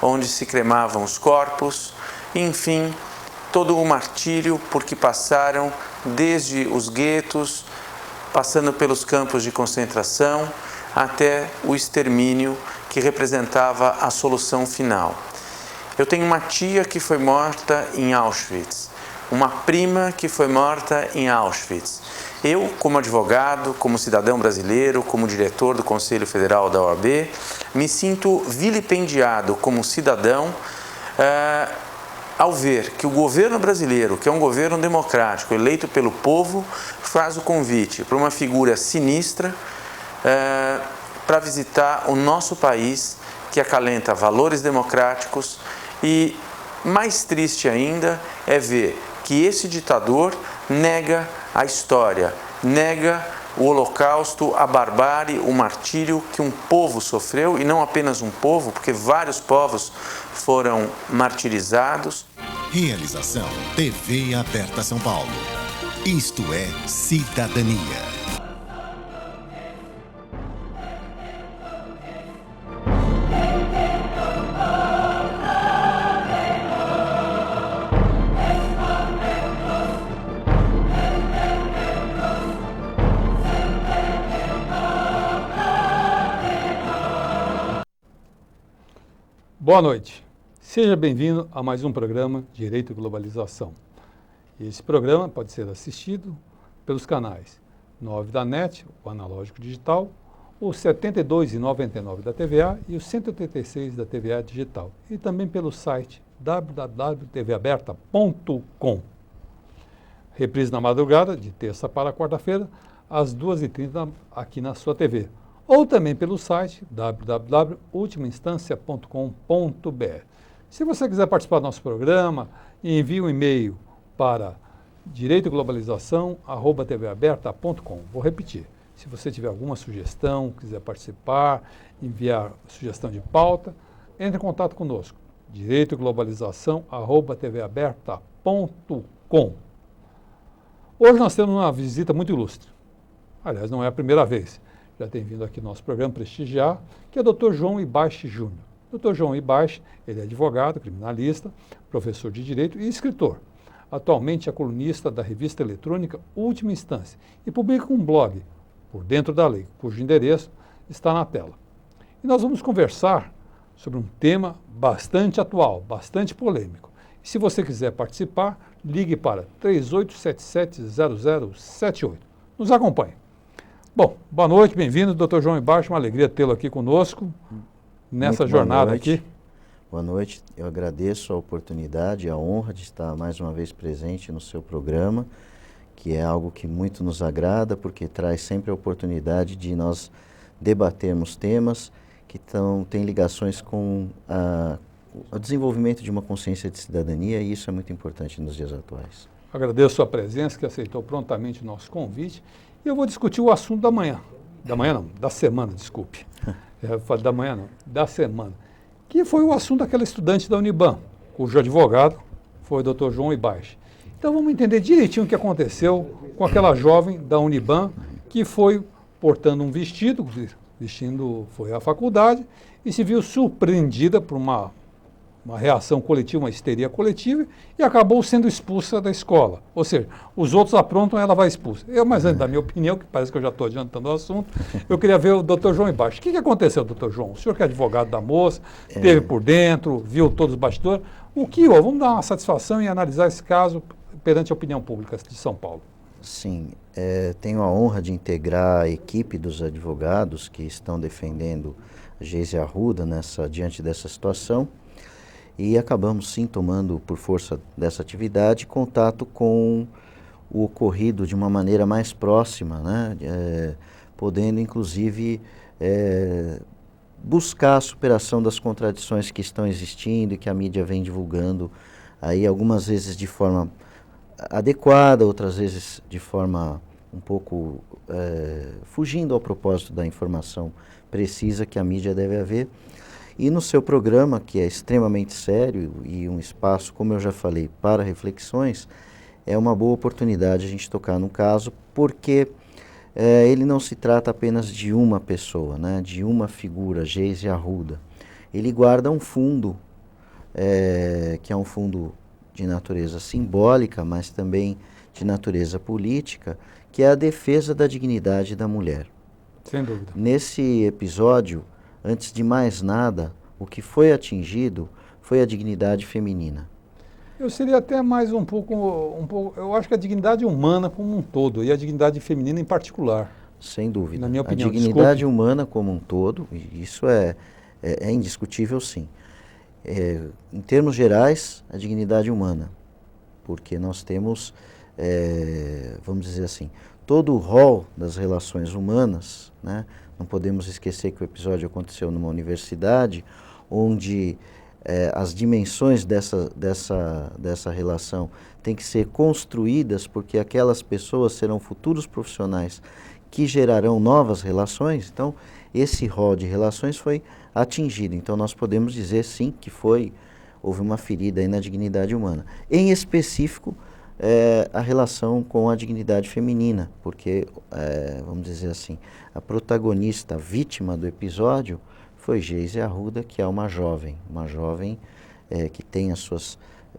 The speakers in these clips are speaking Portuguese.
onde se cremavam os corpos, enfim, todo o martírio por que passaram desde os guetos, passando pelos campos de concentração, até o extermínio que representava a solução final. Eu tenho uma tia que foi morta em Auschwitz, uma prima que foi morta em Auschwitz. Eu, como advogado, como cidadão brasileiro, como diretor do Conselho Federal da OAB, me sinto vilipendiado como cidadão ao ver que o governo brasileiro, que é um governo democrático, eleito pelo povo, faz o convite para uma figura sinistra para visitar o nosso país, que acalenta valores democráticos, e mais triste ainda é ver que esse ditador nega a história, nega o Holocausto, a barbárie, o martírio que um povo sofreu, e não apenas um povo, porque vários povos foram martirizados. Realização TV Aberta São Paulo. Isto é cidadania. Boa noite. Seja bem-vindo a mais um programa Direito e Globalização. Esse programa pode ser assistido pelos canais 9 da NET, o analógico digital, o 72,99 da TVA e o 186 da TVA digital, e também pelo site www.tvaberta.com. Reprise na madrugada, de terça para quarta-feira, às 2h30 aqui na sua TV. Ou também pelo site www.ultimainstancia.com.br. Se você quiser participar do nosso programa, envie um e-mail para direitoglobalização@tvaberta.com. Vou repetir. Se você tiver alguma sugestão, quiser participar, enviar sugestão de pauta, entre em contato conosco. direitoglobalização@tvaberta.com. Hoje nós temos uma visita muito ilustre. Aliás, não é a primeira vez. Já tem vindo aqui no nosso programa prestigiar, que é o Dr. João Ibache Júnior. Dr. João Ibache, ele é advogado, criminalista, professor de Direito e escritor. Atualmente é colunista da revista eletrônica Última Instância e publica um blog, Por Dentro da Lei, cujo endereço está na tela. E nós vamos conversar sobre um tema bastante atual, bastante polêmico. E se você quiser participar, ligue para 3877-0078. Nos acompanhe. Bom, boa noite, bem-vindo, Dr. João Ibache, uma alegria tê-lo aqui conosco nessa jornada aqui. Boa noite, eu agradeço a oportunidade, a honra de estar mais uma vez presente no seu programa, que é algo que muito nos agrada, porque traz sempre a oportunidade de nós debatermos temas que têm ligações com o desenvolvimento de uma consciência de cidadania, e isso é muito importante nos dias atuais. Agradeço a sua presença, que aceitou prontamente o nosso convite. E eu vou discutir o assunto da manhã. Da manhã não, da semana, desculpe. Da manhã não, da semana. Que foi o assunto daquela estudante da Uniban, cujo advogado foi o Dr. João Ibache. Então vamos entender direitinho o que aconteceu com aquela jovem da Uniban que foi portando um vestido, foi à faculdade e se viu surpreendida por uma reação coletiva, uma histeria coletiva, e acabou sendo expulsa da escola. Ou seja, os outros aprontam, ela vai expulsa. Mas antes da minha opinião, que parece que eu já estou adiantando o assunto, eu queria ver o Dr. João Ibache. O que aconteceu, Dr. João? O senhor que é advogado da moça, esteve por dentro, viu todos os bastidores. O que houve? Vamos dar uma satisfação e analisar esse caso perante a opinião pública de São Paulo. Sim, tenho a honra de integrar a equipe dos advogados que estão defendendo a Geise Arruda diante dessa situação. E acabamos, sim, tomando, por força dessa atividade, contato com o ocorrido de uma maneira mais próxima, né? Podendo, inclusive, buscar a superação das contradições que estão existindo e que a mídia vem divulgando, aí algumas vezes de forma adequada, outras vezes de forma um pouco fugindo ao propósito da informação precisa que a mídia deve haver. E no seu programa, que é extremamente sério e um espaço, como eu já falei, para reflexões, é uma boa oportunidade a gente tocar no caso, porque ele não se trata apenas de uma pessoa, né, de uma figura, Geise Arruda. Ele guarda um fundo que é um fundo de natureza simbólica, mas também de natureza política, que é a defesa da dignidade da mulher. Sem dúvida. Nesse episódio, antes de mais nada, o que foi atingido foi a dignidade feminina. Eu seria até mais um pouco, eu acho que a dignidade humana como um todo, e a dignidade feminina em particular. Sem dúvida. Na minha opinião, a dignidade humana como um todo, e isso é indiscutível, sim. Em termos gerais, a dignidade humana, porque nós temos, vamos dizer assim, todo o rol das relações humanas, né? Não podemos esquecer que o episódio aconteceu numa universidade, onde as dimensões dessa relação têm que ser construídas, porque aquelas pessoas serão futuros profissionais que gerarão novas relações. Então, esse rol de relações foi atingido. Então, nós podemos dizer, sim, que houve uma ferida aí na dignidade humana. Em específico, a relação com a dignidade feminina, porque, vamos dizer assim, a protagonista, a vítima do episódio, foi Geise Arruda, que é uma jovem que tem as suas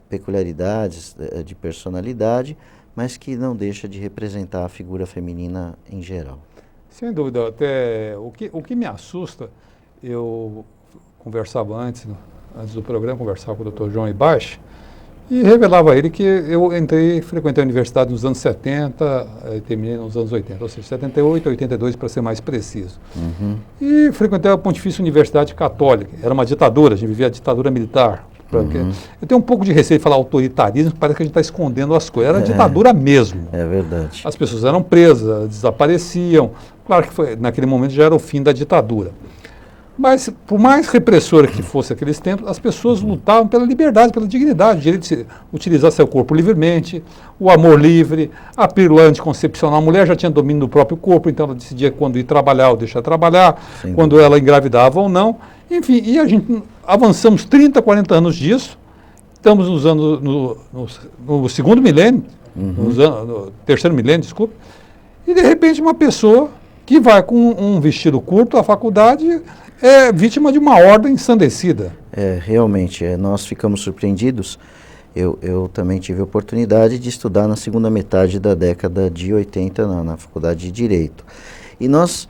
peculiaridades de personalidade, mas que não deixa de representar a figura feminina em geral. Sem dúvida, até o que me assusta, eu conversava antes do programa, conversava com o Dr. João Ibaixi, e revelava a ele que eu frequentei a universidade nos anos 70, terminei nos anos 80, ou seja, 78, 82 para ser mais preciso. Uhum. E frequentei a Pontifícia Universidade Católica, era uma ditadura, a gente vivia a ditadura militar. Uhum. Eu tenho um pouco de receio de falar autoritarismo, parece que a gente está escondendo as coisas, era ditadura mesmo. É verdade. As pessoas eram presas, desapareciam, claro que naquele momento já era o fim da ditadura. Mas, por mais repressora que fosse aqueles tempos, as pessoas lutavam pela liberdade, pela dignidade, o direito de utilizar seu corpo livremente, o amor livre, a pílula anticoncepcional. A mulher já tinha domínio do próprio corpo, então ela decidia quando ir trabalhar ou deixar trabalhar, quando ela engravidava ou não. Enfim, e a gente avançamos 30, 40 anos disso, estamos no segundo milênio, no terceiro milênio, desculpe, e de repente uma pessoa que vai com um vestido curto à faculdade é vítima de uma ordem ensandecida. Realmente, nós ficamos surpreendidos. Eu também tive a oportunidade de estudar na segunda metade da década de 80 na Faculdade de Direito. E nós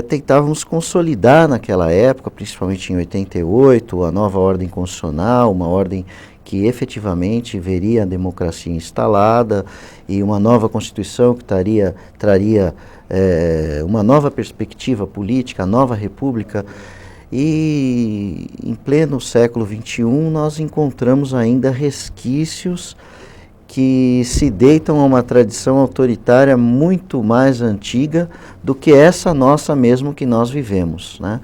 tentávamos consolidar naquela época, principalmente em 88, a nova ordem constitucional, uma ordem que efetivamente veria a democracia instalada e uma nova Constituição que traria uma nova perspectiva política, a nova república. E em pleno século XXI nós encontramos ainda resquícios que se deitam a uma tradição autoritária muito mais antiga do que essa nossa mesmo que nós vivemos, né?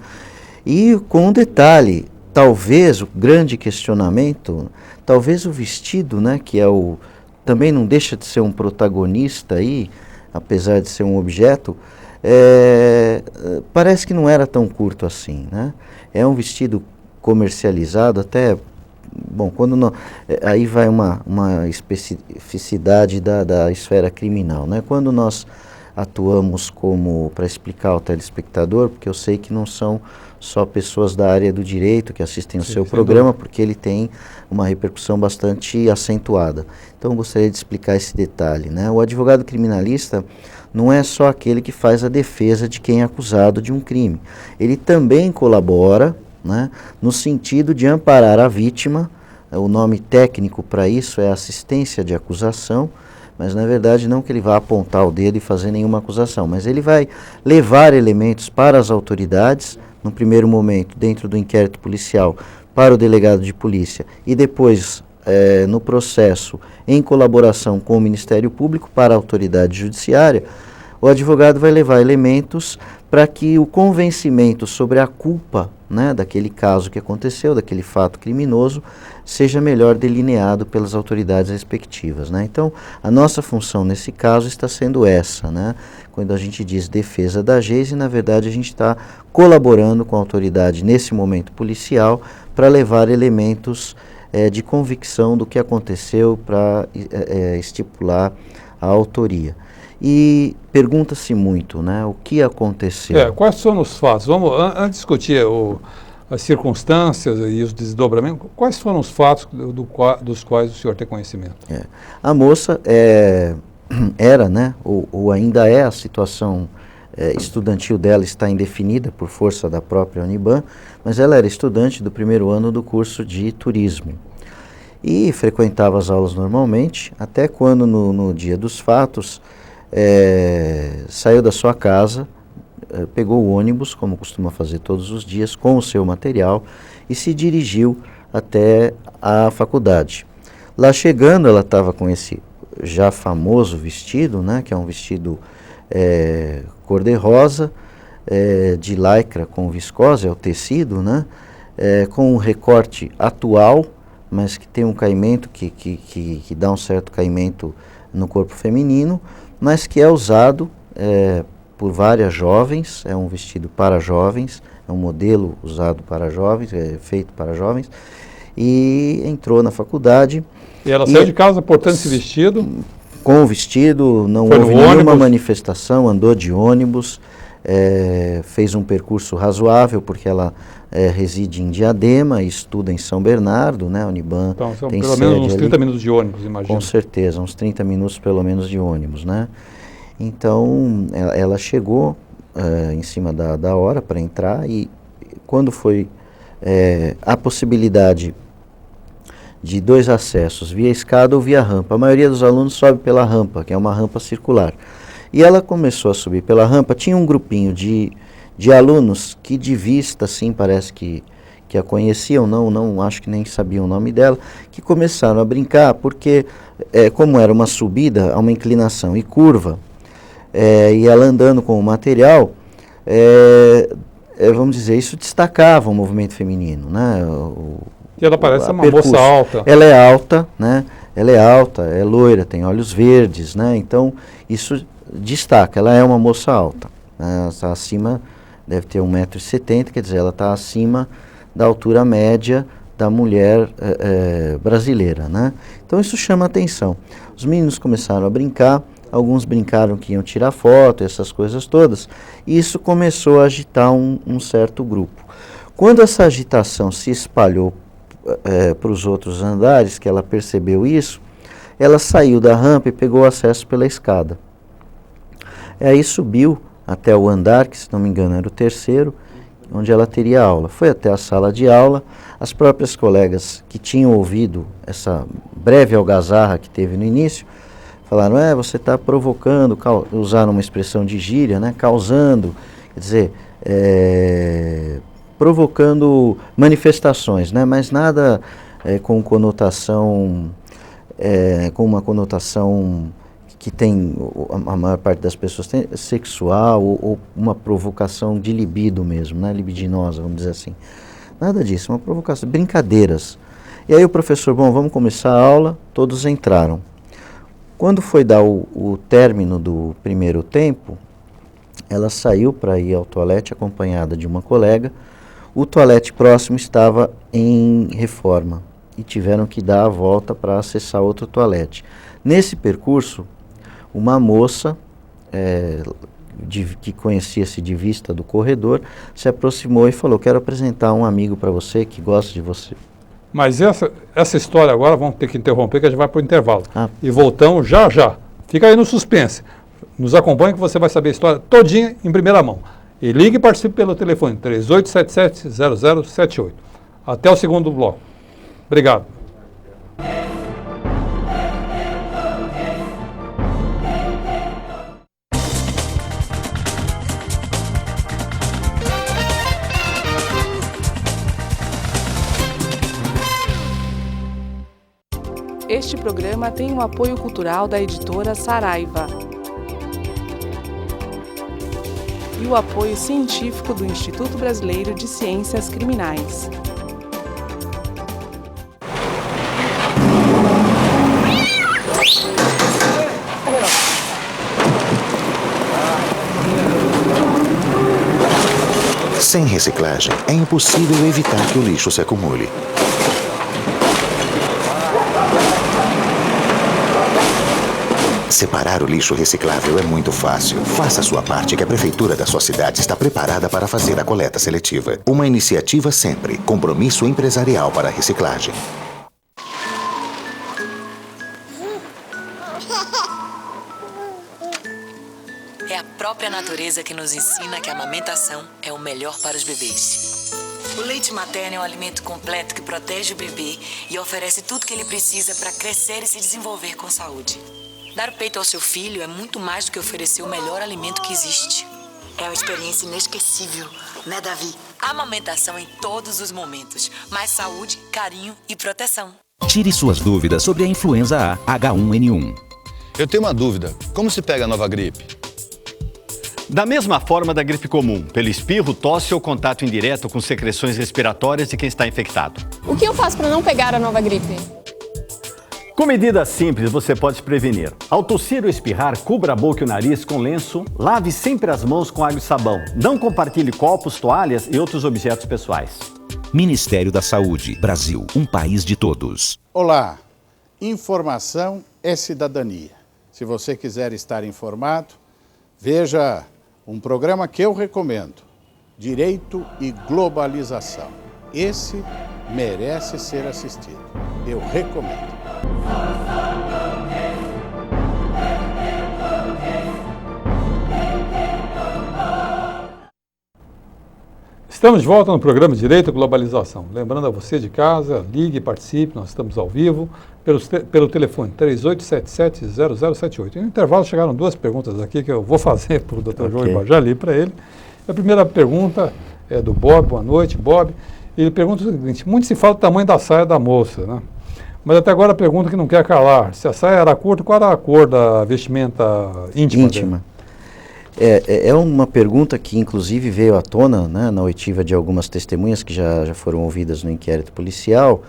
E com um detalhe, talvez o grande questionamento, talvez o vestido, né, que também não deixa de ser um protagonista aí, apesar de ser um objeto, parece que não era tão curto assim, né? É um vestido comercializado até, bom, aí vai uma especificidade da esfera criminal, né? Quando nós atuamos para explicar ao telespectador, porque eu sei que não são só pessoas da área do direito que assistem ao seu programa, porque ele tem uma repercussão bastante acentuada. Então eu gostaria de explicar esse detalhe, né? O advogado criminalista não é só aquele que faz a defesa de quem é acusado de um crime. Ele também colabora, né, no sentido de amparar a vítima. O nome técnico para isso é assistência de acusação, mas na verdade não que ele vá apontar o dedo e fazer nenhuma acusação, mas ele vai levar elementos para as autoridades, no primeiro momento dentro do inquérito policial, para o delegado de polícia e depois no processo em colaboração com o Ministério Público para a autoridade judiciária. O advogado vai levar elementos para que o convencimento sobre a culpa, né, daquele caso que aconteceu, daquele fato criminoso, seja melhor delineado pelas autoridades respectivas, né? Então, a nossa função nesse caso está sendo essa, né? Quando a gente diz defesa da Geise, na verdade a gente está colaborando com a autoridade nesse momento policial para levar elementos de convicção do que aconteceu para estipular a autoria. E pergunta-se muito, né, o que aconteceu. Quais foram os fatos? Vamos, antes de discutir as circunstâncias e os desdobramentos? Quais foram os fatos dos quais o senhor tem conhecimento? A moça era, né, ou ainda é, a situação estudantil dela está indefinida por força da própria Uniban, mas ela era estudante do primeiro ano do curso de turismo e frequentava as aulas normalmente, até quando no dia dos fatos saiu da sua casa, pegou o ônibus, como costuma fazer todos os dias, com o seu material e se dirigiu até a faculdade. Lá chegando, ela estava com esse já famoso vestido, né, que é um vestido cor-de-rosa, de lycra com viscose, é o tecido, né, com um recorte atual, mas que tem um caimento que dá um certo caimento no corpo feminino, mas que é usado por várias jovens, é um vestido para jovens, é um modelo usado para jovens, feito para jovens, e entrou na faculdade. E ela saiu de casa portando esse vestido? Com o vestido, não houve nenhuma manifestação, andou de ônibus, fez um percurso razoável, porque ela reside em Diadema, estuda em São Bernardo, né, a Uniban então, são tem pelo menos uns 30 ali, minutos de ônibus, imagina. Com certeza, uns 30 minutos pelo menos de ônibus, né. Então, ela chegou em cima da hora para entrar e quando foi a possibilidade de 2 acessos, via escada ou via rampa. A maioria dos alunos sobe pela rampa, que é uma rampa circular. E ela começou a subir pela rampa, tinha um grupinho de alunos que de vista, assim, parece que a conheciam, não acho que nem sabiam o nome dela, que começaram a brincar, porque como era uma subida, a uma inclinação e curva, e ela andando com o material, vamos dizer, isso destacava o movimento feminino, né? E ela parece uma moça alta. Ela é alta, né? Ela é alta, é loira, tem olhos verdes, né? Então, isso destaca, ela é uma moça alta. Né? Ela está acima, deve ter 1,70 m, quer dizer, ela está acima da altura média da mulher brasileira, né? Então, isso chama atenção. Os meninos começaram a brincar, alguns brincaram que iam tirar foto, essas coisas todas, e isso começou a agitar um certo grupo. Quando essa agitação se espalhou para os outros andares, que ela percebeu isso, ela saiu da rampa e pegou acesso pela escada. Aí subiu até o andar, que se não me engano era o 3º, onde ela teria aula. Foi até a sala de aula, as próprias colegas que tinham ouvido essa breve algazarra que teve no início, falaram, você está provocando, usaram uma expressão de gíria, né, causando, quer dizer, provocando manifestações, né, mas nada com conotação, com uma conotação que tem, a maior parte das pessoas tem, sexual ou uma provocação de libido mesmo, né, libidinosa, vamos dizer assim. Nada disso, uma provocação, brincadeiras. E aí o professor, vamos começar a aula, todos entraram. Quando foi dar o término do primeiro tempo, ela saiu para ir ao toalete acompanhada de uma colega. O toalete próximo estava em reforma e tiveram que dar a volta para acessar outro toalete. Nesse percurso, uma moça que conhecia-se de vista do corredor se aproximou e falou, quero apresentar um amigo para você que gosta de você. Mas essa história agora, vamos ter que interromper, que a gente vai para o intervalo. E voltamos já. Fica aí no suspense. Nos acompanhe que você vai saber a história todinha em primeira mão. E ligue e participe pelo telefone 3877-0078. Até o segundo bloco. Obrigado. Este programa tem o apoio cultural da editora Saraiva e o apoio científico do Instituto Brasileiro de Ciências Criminais. Sem reciclagem, é impossível evitar que o lixo se acumule. Separar o lixo reciclável é muito fácil. Faça a sua parte que a prefeitura da sua cidade está preparada para fazer a coleta seletiva. Uma iniciativa sempre. Compromisso empresarial para a reciclagem. É a própria natureza que nos ensina que a amamentação é o melhor para os bebês. O leite materno é um alimento completo que protege o bebê e oferece tudo que ele precisa para crescer e se desenvolver com saúde. Dar peito ao seu filho é muito mais do que oferecer o melhor alimento que existe. É uma experiência inesquecível, né, Davi? Amamentação em todos os momentos. Mais saúde, carinho e proteção. Tire suas dúvidas sobre a influenza A H1N1. Eu tenho uma dúvida. Como se pega a nova gripe? Da mesma forma da gripe comum, pelo espirro, tosse ou contato indireto com secreções respiratórias de quem está infectado. O que eu faço para não pegar a nova gripe? Com medidas simples, você pode se prevenir. Ao tossir ou espirrar, cubra a boca e o nariz com lenço, lave sempre as mãos com água e sabão. Não compartilhe copos, toalhas e outros objetos pessoais. Ministério da Saúde, Brasil, um país de todos. Olá, informação é cidadania. Se você quiser estar informado, veja um programa que eu recomendo, Direito e Globalização. Esse merece ser assistido. Eu recomendo. Estamos de volta no programa Direito e Globalização. Lembrando a você de casa, ligue e participe, nós estamos ao vivo, pelo telefone 3877-0078. No intervalo chegaram duas perguntas aqui que eu vou fazer para o Dr. João Ibarra, já li para ele. A primeira pergunta é do Bob, boa noite, Bob. Ele pergunta o seguinte: muito se fala do tamanho da saia da moça, né? Mas até agora a pergunta que não quer calar: se a saia era curta, qual era a cor da vestimenta íntima? É uma pergunta que inclusive veio à tona, né, na oitiva de algumas testemunhas que já foram ouvidas no inquérito policial,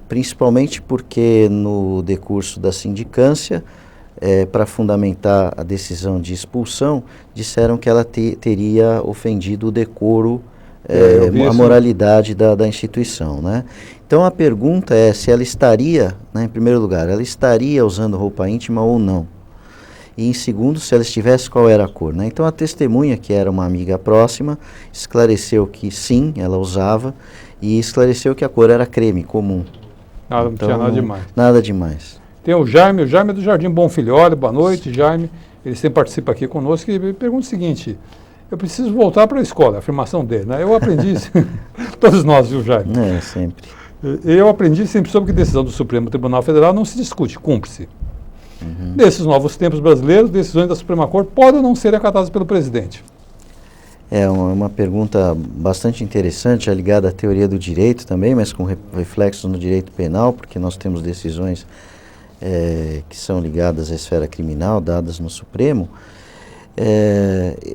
principalmente porque no decurso da sindicância, para fundamentar a decisão de expulsão, disseram que ela teria ofendido o decoro, a moralidade da instituição, né? Então a pergunta é se ela estaria, né, em primeiro lugar, ela estaria usando roupa íntima ou não. E em segundo, se ela estivesse, qual era a cor, né? Então a testemunha, que era uma amiga próxima, esclareceu que sim, ela usava, e esclareceu que a cor era creme comum. Não tinha nada demais. Nada demais. Tem o Jaime é do Jardim Bom Filhole. Boa noite, Jaime. Ele sempre participa aqui conosco e pergunta o seguinte: eu preciso voltar para a escola, a afirmação dele, né? Eu aprendi, todos nós, viu, Jaime? Sempre. Eu aprendi sempre sobre que decisão do Supremo Tribunal Federal não se discute, cumpre-se. Nesses novos tempos brasileiros, decisões da Suprema Corte podem ou não ser acatadas pelo presidente? É uma pergunta bastante interessante, ligada à teoria do direito também, mas com reflexos no direito penal, porque nós temos decisões que são ligadas à esfera criminal, dadas no Supremo.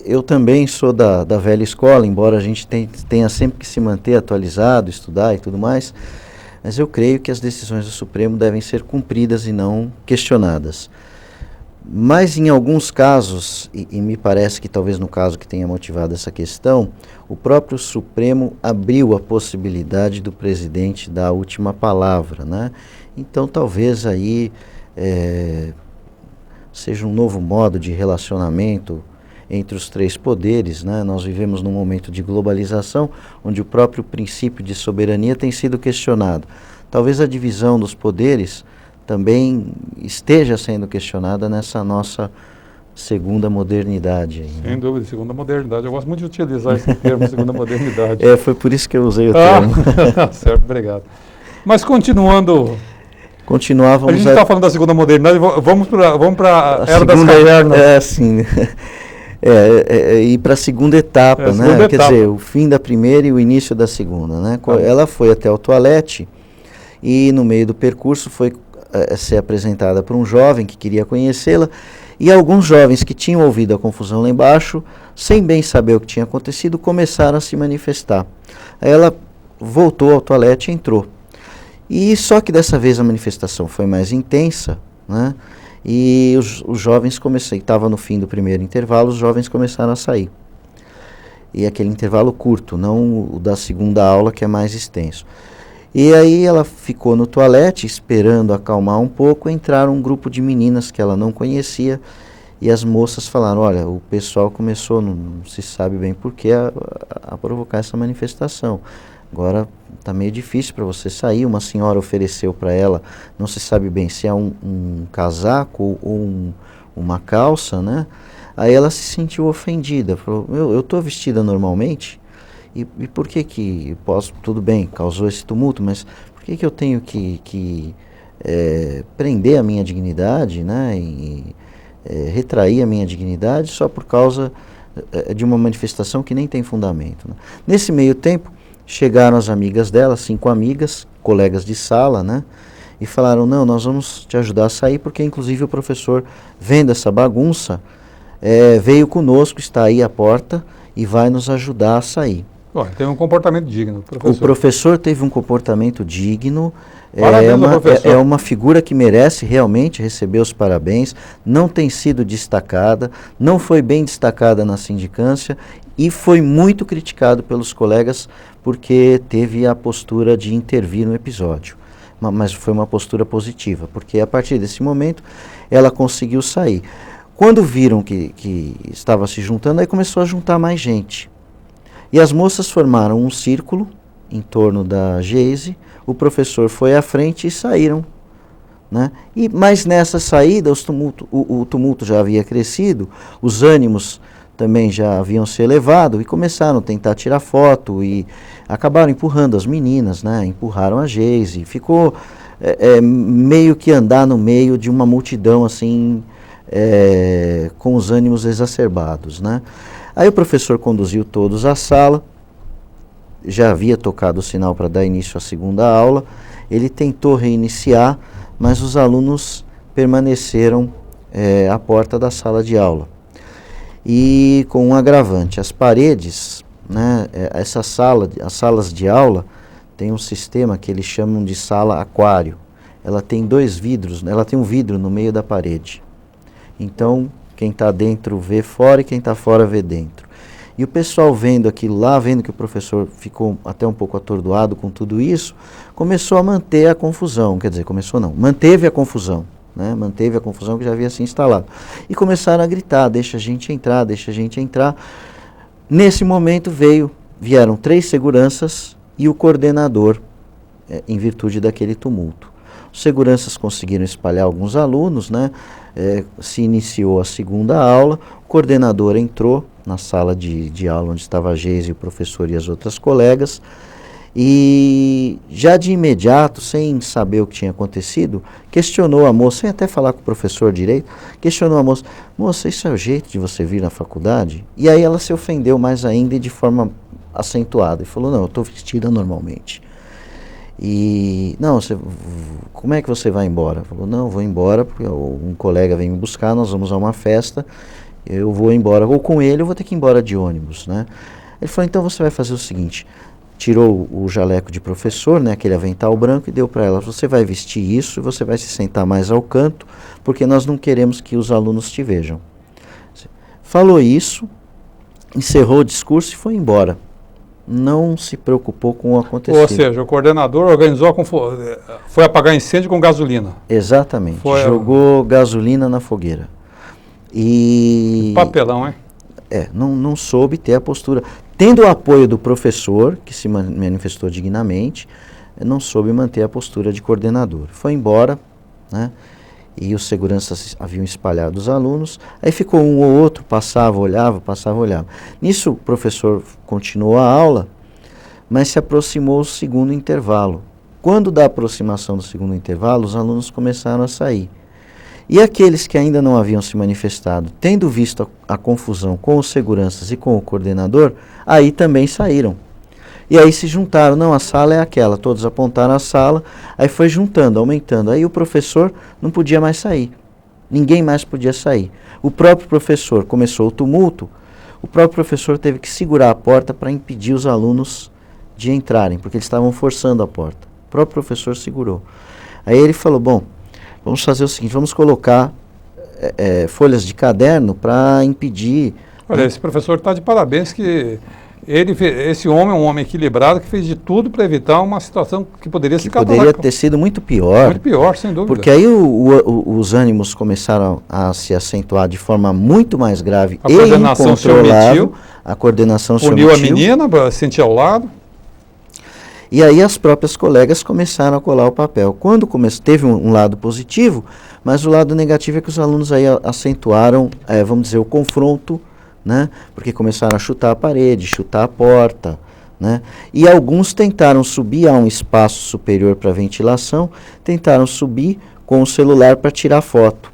Eu também sou da velha escola, embora a gente tenha sempre que se manter atualizado, estudar e tudo mais, mas eu creio que as decisões do Supremo devem ser cumpridas e não questionadas. Mas em alguns casos, e me parece que talvez no caso que tenha motivado essa questão, o próprio Supremo abriu a possibilidade do presidente dar a última palavra, né? Então talvez aí seja um novo modo de relacionamento entre os três poderes, né? Nós vivemos num momento de globalização, onde o próprio princípio de soberania tem sido questionado. Talvez a divisão dos poderes também esteja sendo questionada nessa nossa segunda modernidade. Aí, né? Sem dúvida, segunda modernidade. Eu gosto muito de utilizar esse termo, segunda modernidade. Foi por isso que eu usei o termo. Certo, obrigado. Mas continuando... Continuávamos... A gente está falando da segunda modernidade, vamos para a Era das Cavernas. Sim. E para a segunda etapa, né? Quer dizer, o fim da primeira e o início da segunda, né? Ela foi até o toalete e no meio do percurso foi ser apresentada por um jovem que queria conhecê-la, e alguns jovens que tinham ouvido a confusão lá embaixo, sem bem saber o que tinha acontecido, começaram a se manifestar. Aí ela voltou ao toalete e entrou. E só que dessa vez a manifestação foi mais intensa, né? E os jovens estava no fim do primeiro intervalo, os jovens começaram a sair. E aquele intervalo curto, não o da segunda aula, que é mais extenso. E aí ela ficou no toalete esperando acalmar um pouco, entraram um grupo de meninas que ela não conhecia e as moças falaram, olha, o pessoal começou, não se sabe bem porquê, a provocar essa manifestação. Agora está meio difícil para você sair, uma senhora ofereceu para ela, não se sabe bem se é um casaco ou uma calça, né? Aí ela se sentiu ofendida, falou, eu estou vestida normalmente? E por que posso, tudo bem, causou esse tumulto, mas por que eu tenho que prender a minha dignidade, né, e retrair a minha dignidade só por causa de uma manifestação que nem tem fundamento, né? Nesse meio tempo, chegaram as amigas dela, 5 amigas, colegas de sala, né, e falaram, não, nós vamos te ajudar a sair, porque inclusive o professor, vendo essa bagunça, veio conosco, está aí à porta e vai nos ajudar a sair. Bom, teve um comportamento digno, professor. O professor teve um comportamento digno, Parabéns, é uma figura que merece realmente receber os parabéns, não tem sido destacada, não foi bem destacada na sindicância e foi muito criticado pelos colegas porque teve a postura de intervir no episódio. Mas foi uma postura positiva, porque a partir desse momento ela conseguiu sair. Quando viram que estava se juntando, aí começou a juntar mais gente. E as moças formaram um círculo em torno da Geise, o professor foi à frente e saíram, né? Mas nessa saída o tumulto já havia crescido, os ânimos também já haviam se elevado e começaram a tentar tirar foto e acabaram empurrando as meninas, né? Empurraram a Geise, ficou meio que andar no meio de uma multidão assim, com os ânimos exacerbados, né? Aí o professor conduziu todos à sala, já havia tocado o sinal para dar início à segunda aula, ele tentou reiniciar, mas os alunos permaneceram à porta da sala de aula. E com um agravante, as paredes, né, as salas de aula, tem um sistema que eles chamam de sala aquário. Ela tem 2 vidros, ela tem um vidro no meio da parede. Então, quem está dentro vê fora e quem está fora vê dentro. E o pessoal vendo aquilo lá, vendo que o professor ficou até um pouco atordoado com tudo isso, começou a manter a confusão, quer dizer, manteve a confusão, né? Manteve a confusão que já havia se instalado. E começaram a gritar, deixa a gente entrar, deixa a gente entrar. Nesse momento vieram 3 seguranças e o coordenador, em virtude daquele tumulto. Os seguranças conseguiram espalhar alguns alunos, né? Se iniciou a segunda aula, o coordenador entrou na sala de aula onde estava a Geise, o professor e as outras colegas, e já de imediato, sem saber o que tinha acontecido, questionou a moça, sem até falar com o professor direito, questionou a moça, moça, isso é o jeito de você vir na faculdade? E aí ela se ofendeu mais ainda e de forma acentuada, e falou, não, eu estou vestida normalmente. E, não, como é que você vai embora? Falou, não, vou embora porque um colega vem me buscar, nós vamos a uma festa, eu vou embora, ou com ele eu vou ter que ir embora de ônibus, né? Ele falou, então você vai fazer o seguinte, tirou o jaleco de professor, né, aquele avental branco, e deu para ela, você vai vestir isso e você vai se sentar mais ao canto, porque nós não queremos que os alunos te vejam. Falou isso, encerrou o discurso e foi embora. Não se preocupou com o acontecido. Ou seja, o coordenador organizou, foi apagar incêndio com gasolina. Exatamente, jogou gasolina na fogueira. E papelão, hein? Não soube ter a postura. Tendo o apoio do professor, que se manifestou dignamente, não soube manter a postura de coordenador. Foi embora, né? E os seguranças haviam espalhado os alunos, aí ficou um ou outro, passava, olhava. Nisso o professor continuou a aula, mas se aproximou o segundo intervalo. Quando da aproximação do segundo intervalo, os alunos começaram a sair. E aqueles que ainda não haviam se manifestado, tendo visto a confusão com os seguranças e com o coordenador, aí também saíram. E aí se juntaram, não, a sala é aquela, todos apontaram a sala, aí foi juntando, aumentando. Aí o professor não podia mais sair, ninguém mais podia sair. O próprio professor, começou o tumulto, o próprio professor teve que segurar a porta para impedir os alunos de entrarem, porque eles estavam forçando a porta. O próprio professor segurou. Aí ele falou, bom, vamos fazer o seguinte, vamos colocar folhas de caderno para impedir... Olha, esse professor está de parabéns que Esse homem é um homem equilibrado que fez de tudo para evitar uma situação que poderia se poderia ter sido muito pior. Muito pior, sem dúvida. Porque aí os ânimos começaram a se acentuar de forma muito mais grave e incontrolável. A coordenação se omitiu. Uniu a menina, sentia ao lado. E aí as próprias colegas começaram a colar o papel. Quando teve um lado positivo, mas o lado negativo é que os alunos aí acentuaram, vamos dizer, o confronto, né? Porque começaram a chutar a parede, chutar a porta, né? E alguns tentaram subir a um espaço superior para ventilação, tentaram subir com o celular para tirar foto.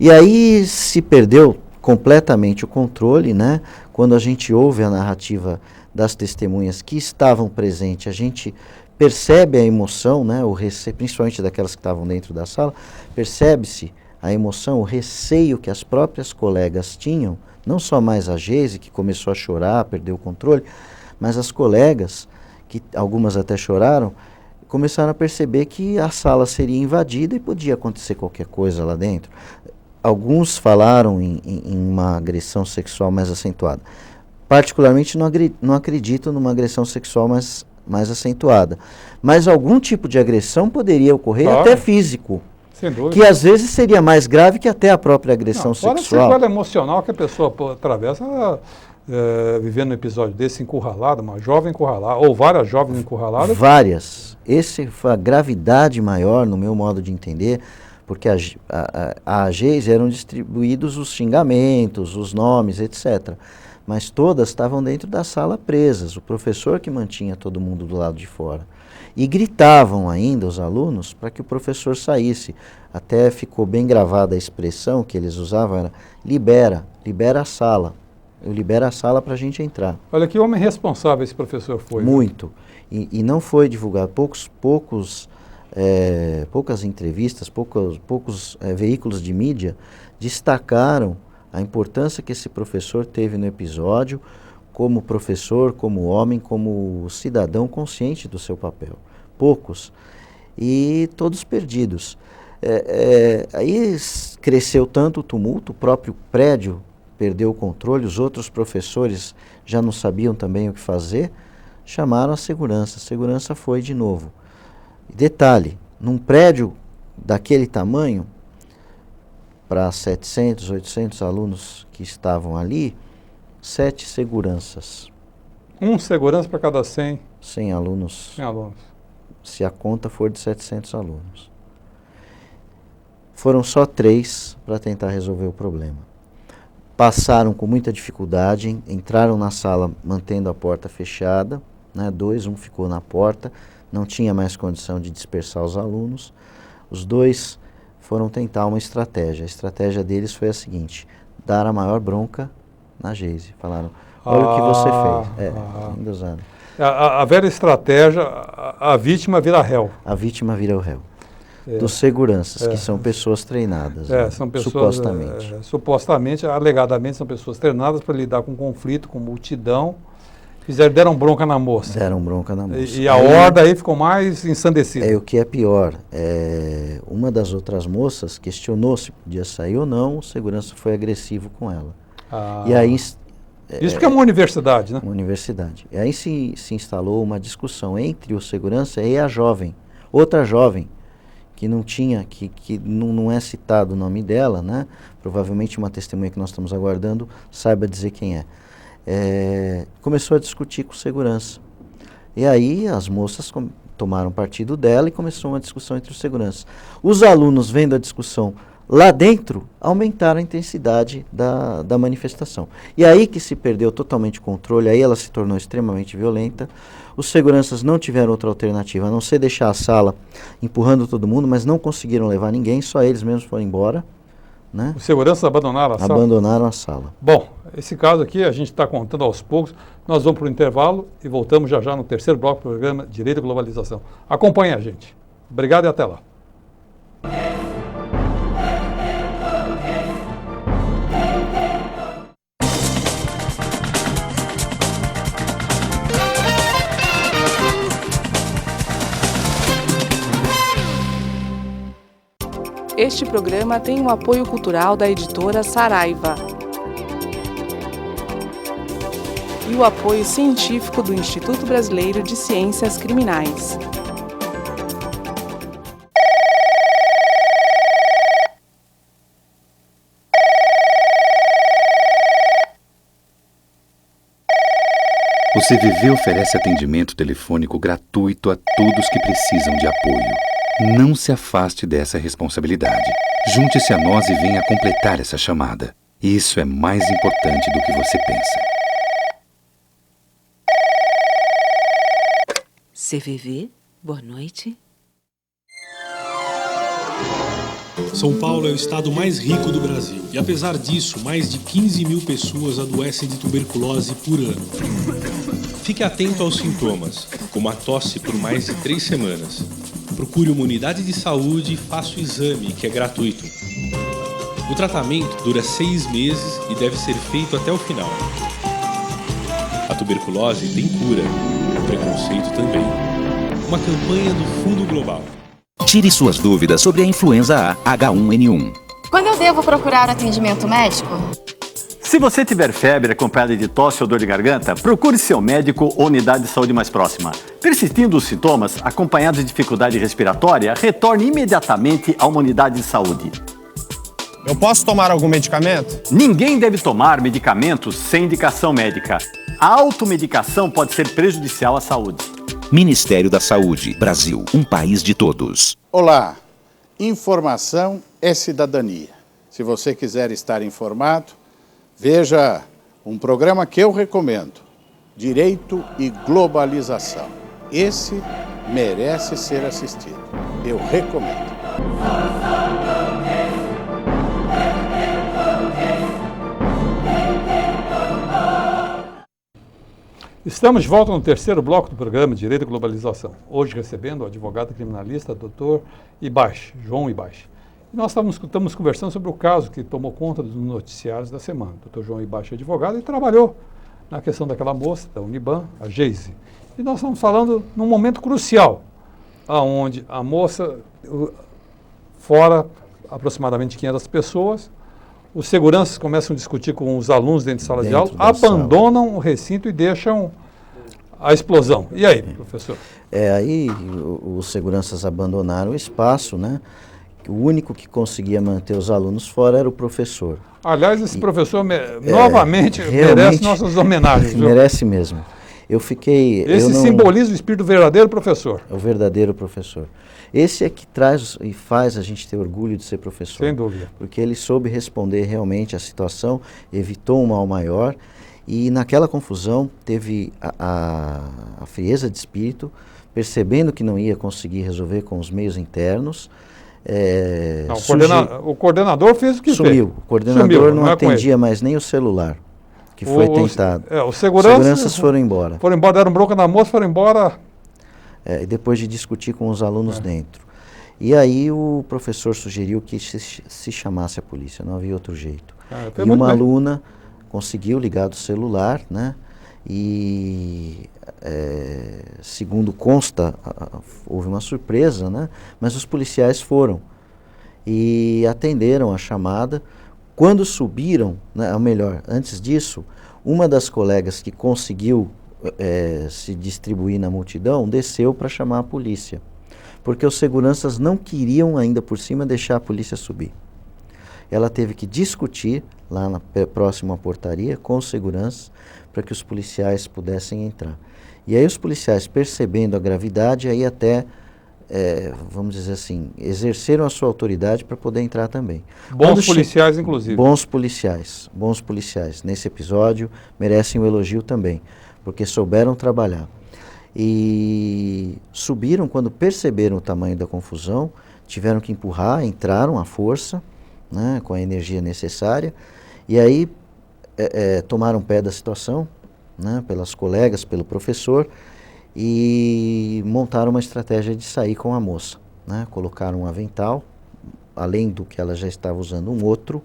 E aí se perdeu completamente o controle, né? Quando a gente ouve a narrativa das testemunhas que estavam presentes, a gente percebe a emoção, né? Principalmente daquelas que estavam dentro da sala, percebe-se a emoção, o receio que as próprias colegas tinham, não só mais a Geise, que começou a chorar, perdeu o controle, mas as colegas, que algumas até choraram, começaram a perceber que a sala seria invadida e podia acontecer qualquer coisa lá dentro. Alguns falaram em uma agressão sexual mais acentuada. Particularmente não acredito numa agressão sexual mais acentuada. Mas algum tipo de agressão poderia ocorrer, claro, até físico. Sem dúvida. Que às vezes seria mais grave que até a própria agressão sexual. Fora a sequela emocional que a pessoa atravessa vivendo um episódio desse encurralado, uma jovem encurralada, ou várias jovens encurraladas. Várias. Essa foi a gravidade maior, no meu modo de entender, porque a Geise eram distribuídos os xingamentos, os nomes, etc. Mas todas estavam dentro da sala presas, o professor que mantinha todo mundo do lado de fora. E gritavam ainda os alunos para que o professor saísse. Até ficou bem gravada a expressão que eles usavam, era libera a sala. Eu libero a sala para a gente entrar. Olha que homem responsável esse professor foi. Muito. E não foi divulgado. Poucas entrevistas, poucos veículos de mídia destacaram a importância que esse professor teve no episódio, como professor, como homem, como cidadão consciente do seu papel. Poucos. E todos perdidos. Aí cresceu tanto o tumulto, o próprio prédio perdeu o controle, os outros professores já não sabiam também o que fazer, chamaram a segurança. A segurança foi de novo. Detalhe, num prédio daquele tamanho, para 700, 800 alunos que estavam ali, 7 seguranças. Um segurança para cada 100? 100 alunos. 100 alunos. Se a conta for de 700 alunos. Foram só 3 para tentar resolver o problema. Passaram com muita dificuldade, entraram na sala mantendo a porta fechada, né? 2, um ficou na porta, não tinha mais condição de dispersar os alunos. Os 2 foram tentar uma estratégia. A estratégia deles foi a seguinte: dar a maior bronca na Geise. Falaram, olha o que você fez. Ainda usaram. A velha estratégia, a vítima vira réu. A vítima vira o réu. Dos seguranças, que são pessoas treinadas. São pessoas, supostamente, alegadamente, são pessoas treinadas para lidar com conflito, com multidão. Deram bronca na moça. Deram bronca na moça. E a horda aí ficou mais ensandecida. O que é pior, uma das outras moças questionou se podia sair ou não, o segurança foi agressivo com ela. E aí, isso porque é uma universidade, né? Uma universidade. E aí se instalou uma discussão entre o segurança e a jovem, outra jovem, que não tinha, que não é citado o nome dela, né? Provavelmente uma testemunha que nós estamos aguardando saiba dizer quem é. Começou a discutir com segurança. E aí as moças tomaram partido dela e começou uma discussão entre os seguranças. Os alunos, vendo a discussão lá dentro, aumentaram a intensidade da manifestação. E aí que se perdeu totalmente o controle, aí ela se tornou extremamente violenta. Os seguranças não tiveram outra alternativa, a não ser deixar a sala empurrando todo mundo, mas não conseguiram levar ninguém, só eles mesmos foram embora. Né? Os seguranças abandonaram a sala? Abandonaram a sala. Bom, esse caso aqui a gente está contando aos poucos. Nós vamos para o intervalo e voltamos já no terceiro bloco do programa Direito e Globalização. Acompanhe a gente. Obrigado e até lá. Este programa tem o apoio cultural da editora Saraiva. e o apoio científico do Instituto Brasileiro de Ciências Criminais. O CVV oferece atendimento telefônico gratuito a todos que precisam de apoio. Não se afaste dessa responsabilidade. Junte-se a nós e venha completar essa chamada. Isso é mais importante do que você pensa. CVV, boa noite. São Paulo é o estado mais rico do Brasil. E apesar disso, mais de 15 mil pessoas adoecem de tuberculose por ano. Fique atento aos sintomas, como a tosse por mais de 3 semanas. Procure uma unidade de saúde e faça o exame, que é gratuito. O tratamento dura 6 meses e deve ser feito até o final. A tuberculose tem cura, o preconceito também. Uma campanha do Fundo Global. Tire suas dúvidas sobre a influenza A H1N1. Quando eu devo procurar atendimento médico? Se você tiver febre acompanhada de tosse ou dor de garganta, procure seu médico ou unidade de saúde mais próxima. Persistindo os sintomas, acompanhados de dificuldade respiratória, retorne imediatamente a uma unidade de saúde. Eu posso tomar algum medicamento? Ninguém deve tomar medicamentos sem indicação médica. A automedicação pode ser prejudicial à saúde. Ministério da Saúde, Brasil, um país de todos. Olá, informação é cidadania. Se você quiser estar informado, veja um programa que eu recomendo, Direito e Globalização. Esse merece ser assistido. Eu recomendo. Estamos de volta no terceiro bloco do programa Direito e Globalização. Hoje recebendo o advogado criminalista Dr. Ibache, João Ibache. E nós estamos conversando sobre o caso que tomou conta dos noticiários da semana. O Dr. João Ibache é advogado e trabalhou na questão daquela moça da Uniban, a Geise. E nós estamos falando num momento crucial, onde a moça, fora aproximadamente 500 pessoas, os seguranças começam a discutir com os alunos dentro de sala de aula, abandonam o recinto e deixam a explosão. E aí, professor? Aí os seguranças abandonaram o espaço, né? O único que conseguia manter os alunos fora era o professor. Aliás, esse professor novamente merece nossas homenagens. Viu? Merece mesmo. Eu fiquei... Esse simboliza o espírito do verdadeiro professor. É o verdadeiro professor. Esse é que traz e faz a gente ter orgulho de ser professor. Sem dúvida. Porque ele soube responder realmente à situação, evitou um mal maior e naquela confusão teve a frieza de espírito, percebendo que não ia conseguir resolver com os meios internos. O coordenador fez o que sumiu. fez. O coordenador não atendia mais nem o celular, que foi tentado. Os seguranças foram embora. Foram embora, deram bronca na moça, foram embora... depois de discutir com os alunos dentro. E aí o professor sugeriu que se chamasse a polícia, não havia outro jeito. E uma aluna conseguiu ligar do celular, né? E segundo consta, houve uma surpresa, né? Mas os policiais foram e atenderam a chamada. Quando subiram, né, ou melhor, antes disso, uma das colegas que conseguiu se distribuir na multidão, desceu para chamar a polícia, porque os seguranças não queriam ainda por cima deixar a polícia subir. Ela teve que discutir lá na próxima portaria com os seguranças para que os policiais pudessem entrar. E aí os policiais, percebendo a gravidade, aí até, vamos dizer assim, exerceram a sua autoridade para poder entrar também. Bons policiais, inclusive. Bons policiais. Nesse episódio merecem um elogio também, porque souberam trabalhar. E subiram, quando perceberam o tamanho da confusão, tiveram que empurrar, entraram à força, né, com a energia necessária, e aí tomaram pé da situação, né, pelas colegas, pelo professor, e montaram uma estratégia de sair com a moça, né, colocaram um avental, além do que ela já estava usando, um outro,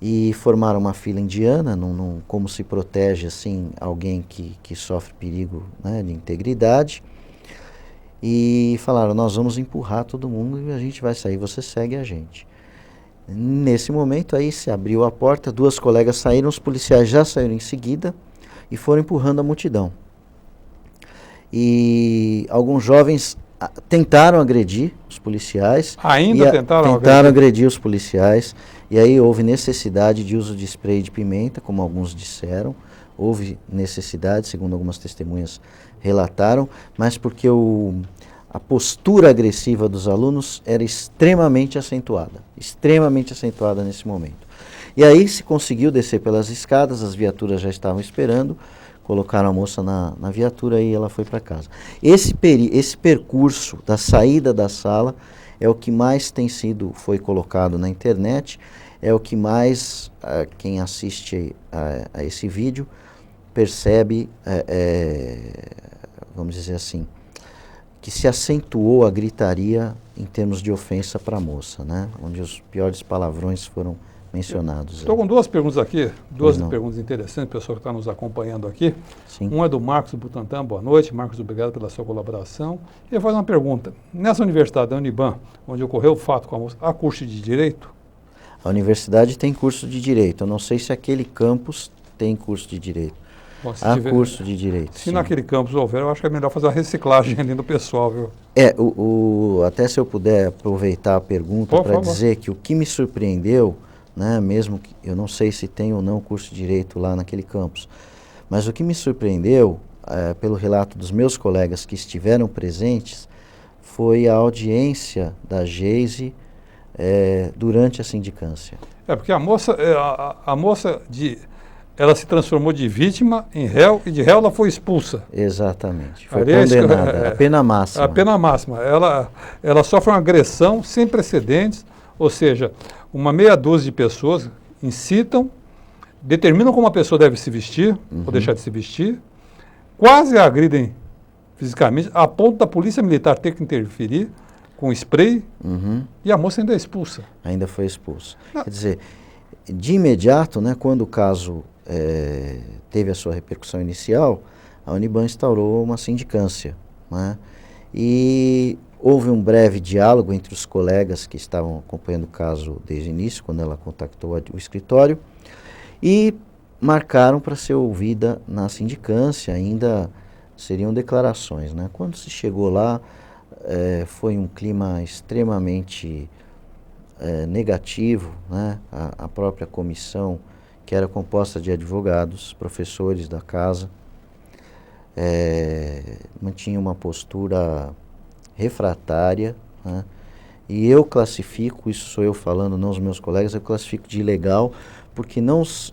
e formaram uma fila indiana, como se protege assim alguém que sofre perigo, né, de integridade, e falaram: nós vamos empurrar todo mundo e a gente vai sair, você segue a gente. Nesse momento aí se abriu a porta, 2 colegas saíram, os policiais já saíram em seguida, e foram empurrando a multidão. E alguns jovens tentaram agredir os policiais. Ainda tentaram agredir os policiais. E aí houve necessidade de uso de spray de pimenta, como alguns disseram. Houve necessidade, segundo algumas testemunhas relataram, mas porque a postura agressiva dos alunos era extremamente acentuada nesse momento. E aí se conseguiu descer pelas escadas, as viaturas já estavam esperando, colocaram a moça na viatura e ela foi para casa. Esse percurso da saída da sala é o que mais foi colocado na internet, é o que mais quem assiste a esse vídeo percebe, vamos dizer assim, que se acentuou a gritaria em termos de ofensa para a moça, né? Onde os piores palavrões foram mencionados. Estou com duas perguntas aqui, duas perguntas interessantes, pessoal que está nos acompanhando aqui. Sim. Um é do Marcos Butantan, boa noite. Marcos, obrigado pela sua colaboração. Ele faz uma pergunta. Nessa universidade da Uniban, onde ocorreu o fato com a moça, há curso de Direito? A universidade tem curso de Direito. Eu não sei se aquele campus tem curso de Direito. Bom, há curso de Direito. Se naquele campus houver, eu acho que é melhor fazer a reciclagem ali do pessoal, viu? Até se eu puder aproveitar a pergunta para dizer que o que me surpreendeu, né, mesmo que eu não sei se tem ou não curso de Direito lá naquele campus, mas o que me surpreendeu, pelo relato dos meus colegas que estiveram presentes, foi a audiência da Geise durante a sindicância. Porque a moça ela se transformou de vítima em réu e de réu ela foi expulsa. Exatamente. Foi condenada. A pena máxima. A pena máxima. Ela sofre uma agressão sem precedentes, ou seja, uma meia dúzia de pessoas incitam, determinam como a pessoa deve se vestir, ou deixar de se vestir, quase a agridem fisicamente, a ponto da polícia militar ter que interferir com spray, e a moça ainda é expulsa. Ainda foi expulsa. Quer dizer, de imediato, né, quando o caso teve a sua repercussão inicial, a Uniban instaurou uma sindicância, né, e houve um breve diálogo entre os colegas que estavam acompanhando o caso desde o início, quando ela contactou o escritório, e marcaram para ser ouvida na sindicância, ainda seriam declarações, né. Quando se chegou lá, foi um clima extremamente negativo, né? A própria comissão, que era composta de advogados, professores da casa, mantinha uma postura refratária, né? E eu classifico, isso sou eu falando, não os meus colegas, eu classifico de ilegal, porque não se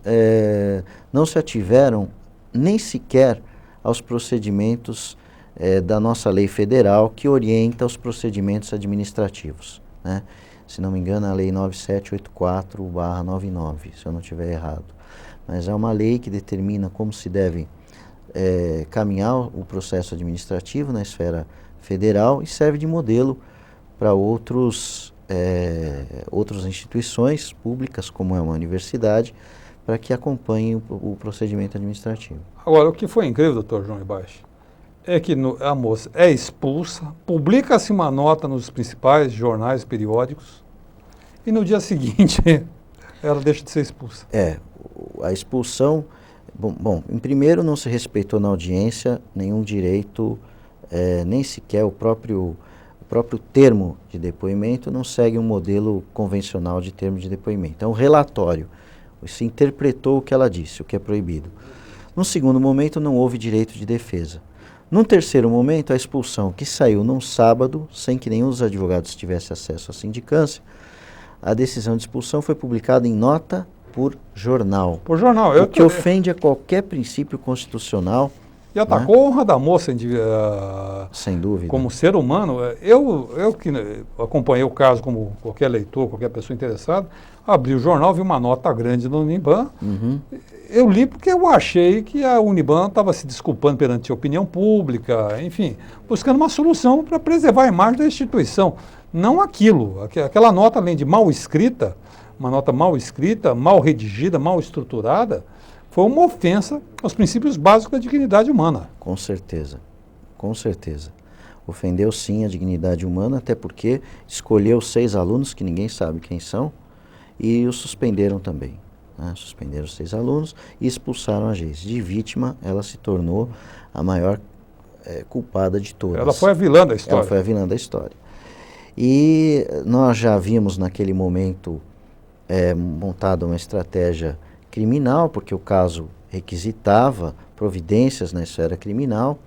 ativeram nem sequer aos procedimentos da nossa lei federal, que orienta os procedimentos administrativos, né? Se não me engano, a Lei 9784/99, se eu não estiver errado. Mas é uma lei que determina como se deve caminhar o processo administrativo na esfera federal e serve de modelo para outras instituições públicas, como é uma universidade, para que acompanhem o procedimento administrativo. Agora, o que foi incrível, doutor João Ibaixo, é que a moça é expulsa, publica-se uma nota nos principais jornais periódicos e no dia seguinte ela deixa de ser expulsa. A expulsão, bom, em primeiro não se respeitou na audiência nenhum direito, nem sequer o próprio termo de depoimento não segue um modelo convencional de termo de depoimento. É um relatório, se interpretou o que ela disse, o que é proibido. No segundo momento não houve direito de defesa. Num terceiro momento, a expulsão, que saiu num sábado, sem que nenhum dos advogados tivesse acesso à sindicância, a decisão de expulsão foi publicada em nota por jornal. Por jornal. O que ofende a qualquer princípio constitucional. E atacou a honra da moça, sem dúvida, como ser humano. Eu que acompanhei o caso como qualquer leitor, qualquer pessoa interessada, abri o jornal, vi uma nota grande no Uniban. Eu li porque eu achei que a Uniban estava se desculpando perante a opinião pública, enfim, buscando uma solução para preservar a imagem da instituição. Não aquilo. Aquela nota, além de mal escrita, uma nota mal escrita, mal redigida, mal estruturada, foi uma ofensa aos princípios básicos da dignidade humana. Com certeza, com certeza. Ofendeu sim a dignidade humana, até porque escolheu 6 alunos, que ninguém sabe quem são, e os suspenderam também. né? Suspenderam 6 alunos e expulsaram a Geise. De vítima, ela se tornou a maior culpada de todas. Ela foi a vilã da história. Ela foi a vilã da história. E nós já havíamos naquele momento montado uma estratégia criminal, porque o caso requisitava providências na esfera criminal,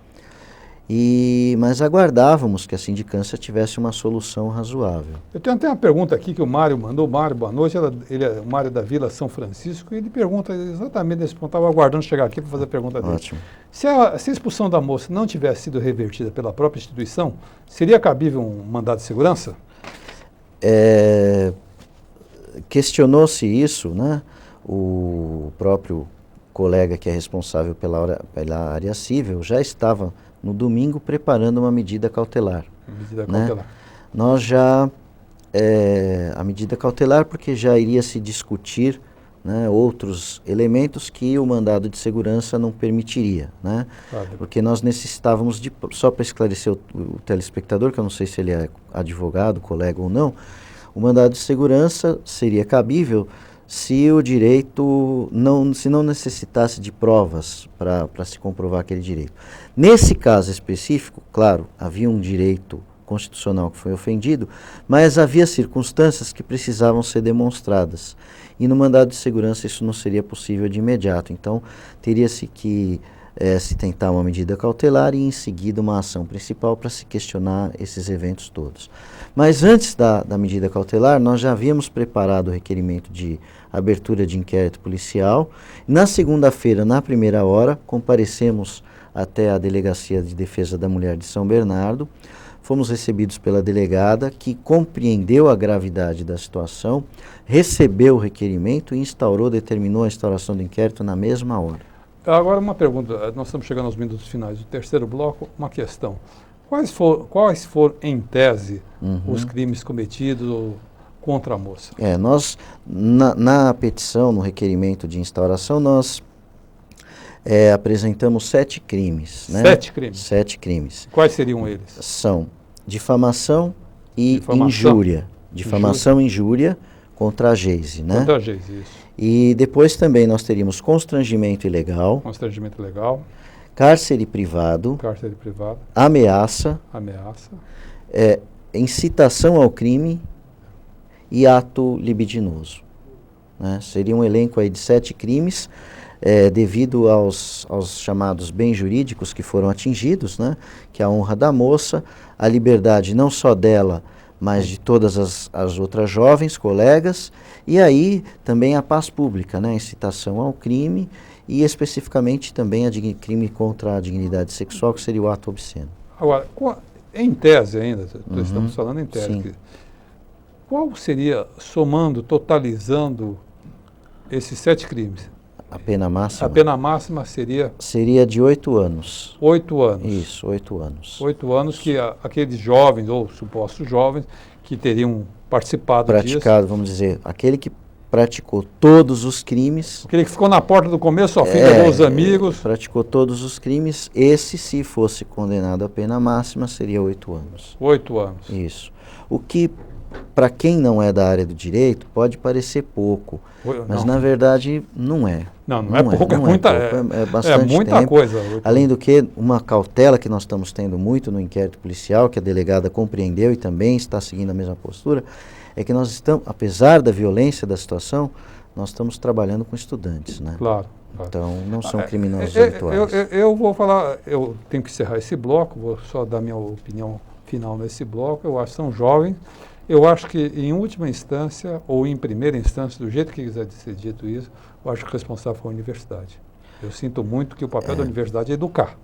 mas aguardávamos que a sindicância tivesse uma solução razoável. Eu tenho até uma pergunta aqui que o Mário mandou. Mário, boa noite. Ele é o Mário da Vila São Francisco, e ele pergunta exatamente nesse ponto. Estava aguardando chegar aqui para fazer a pergunta dele. Ótimo. Se a expulsão da moça não tivesse sido revertida pela própria instituição, seria cabível um mandado de segurança? Questionou-se isso, né? O próprio colega que é responsável pela área civil já estava no domingo preparando uma medida cautelar. Nós já, a medida cautelar, porque já iria se discutir, né, outros elementos que o mandado de segurança não permitiria, né? Porque nós necessitávamos só para esclarecer o telespectador, que eu não sei se ele é advogado, colega ou não, o mandado de segurança seria cabível se o direito se não necessitasse de provas para se comprovar aquele direito. Nesse caso específico, claro, havia um direito constitucional que foi ofendido, mas havia circunstâncias que precisavam ser demonstradas. E no mandado de segurança isso não seria possível de imediato. Então, teria-se que se tentar uma medida cautelar e, em seguida, uma ação principal para se questionar esses eventos todos. Mas antes da medida cautelar, nós já havíamos preparado o requerimento de abertura de inquérito policial. Na segunda-feira, na primeira hora, comparecemos até a Delegacia de Defesa da Mulher de São Bernardo. Fomos recebidos pela delegada, que compreendeu a gravidade da situação, recebeu o requerimento e determinou a instauração do inquérito na mesma hora. Agora uma pergunta, nós estamos chegando aos minutos finais do terceiro bloco, uma questão. Quais foram, em tese, os crimes cometidos contra a moça? Nós, na petição, no requerimento de instauração, nós apresentamos 7 crimes. Né? 7 crimes? 7 crimes. Quais seriam eles? São difamação e injúria. Difamação e injúria contra a Geise, né? Contra a Geise, isso. E depois também nós teríamos constrangimento ilegal. Constrangimento ilegal. Cárcere privado. Cárcere privado. Ameaça. Ameaça. Incitação ao crime e ato libidinoso. Né? Seria um elenco aí de 7 crimes, devido aos chamados bens jurídicos que foram atingidos, né? Que é a honra da moça, a liberdade não só dela, mas de todas as outras jovens colegas, e aí também a paz pública, né? Incitação ao crime e especificamente também crime contra a dignidade sexual, que seria o ato obsceno. Agora, em tese ainda, estamos falando em tese, sim. Qual seria, somando, totalizando esses 7 crimes? A pena máxima? A pena máxima seria? Seria de 8 anos. 8 anos. Isso, 8 anos. 8 anos que aqueles jovens, ou supostos jovens, que teriam praticado disso. Vamos dizer, aquele que praticou todos os crimes. Aquele que ficou na porta do começo ao fim, levou os amigos. Praticou todos os crimes. Esse, se fosse condenado à pena máxima, seria 8 anos. 8 anos. Isso. O que, para quem não é da área do direito, pode parecer pouco, mas na verdade não é. Não é pouco, é bastante muita tempo. Coisa. Além do que, uma cautela que nós estamos tendo muito no inquérito policial, que a delegada compreendeu e também está seguindo a mesma postura, é que nós estamos, apesar da violência da situação, nós estamos trabalhando com estudantes, né? Claro. Então, não são criminosos habituais. Eu vou falar, eu tenho que encerrar esse bloco, vou só dar minha opinião final nesse bloco. Eu acho que são jovens. Eu acho que, em última instância, ou em primeira instância, do jeito que quiser ser dito isso, eu acho que o responsável foi a universidade. Eu sinto muito que o papel da universidade é educar.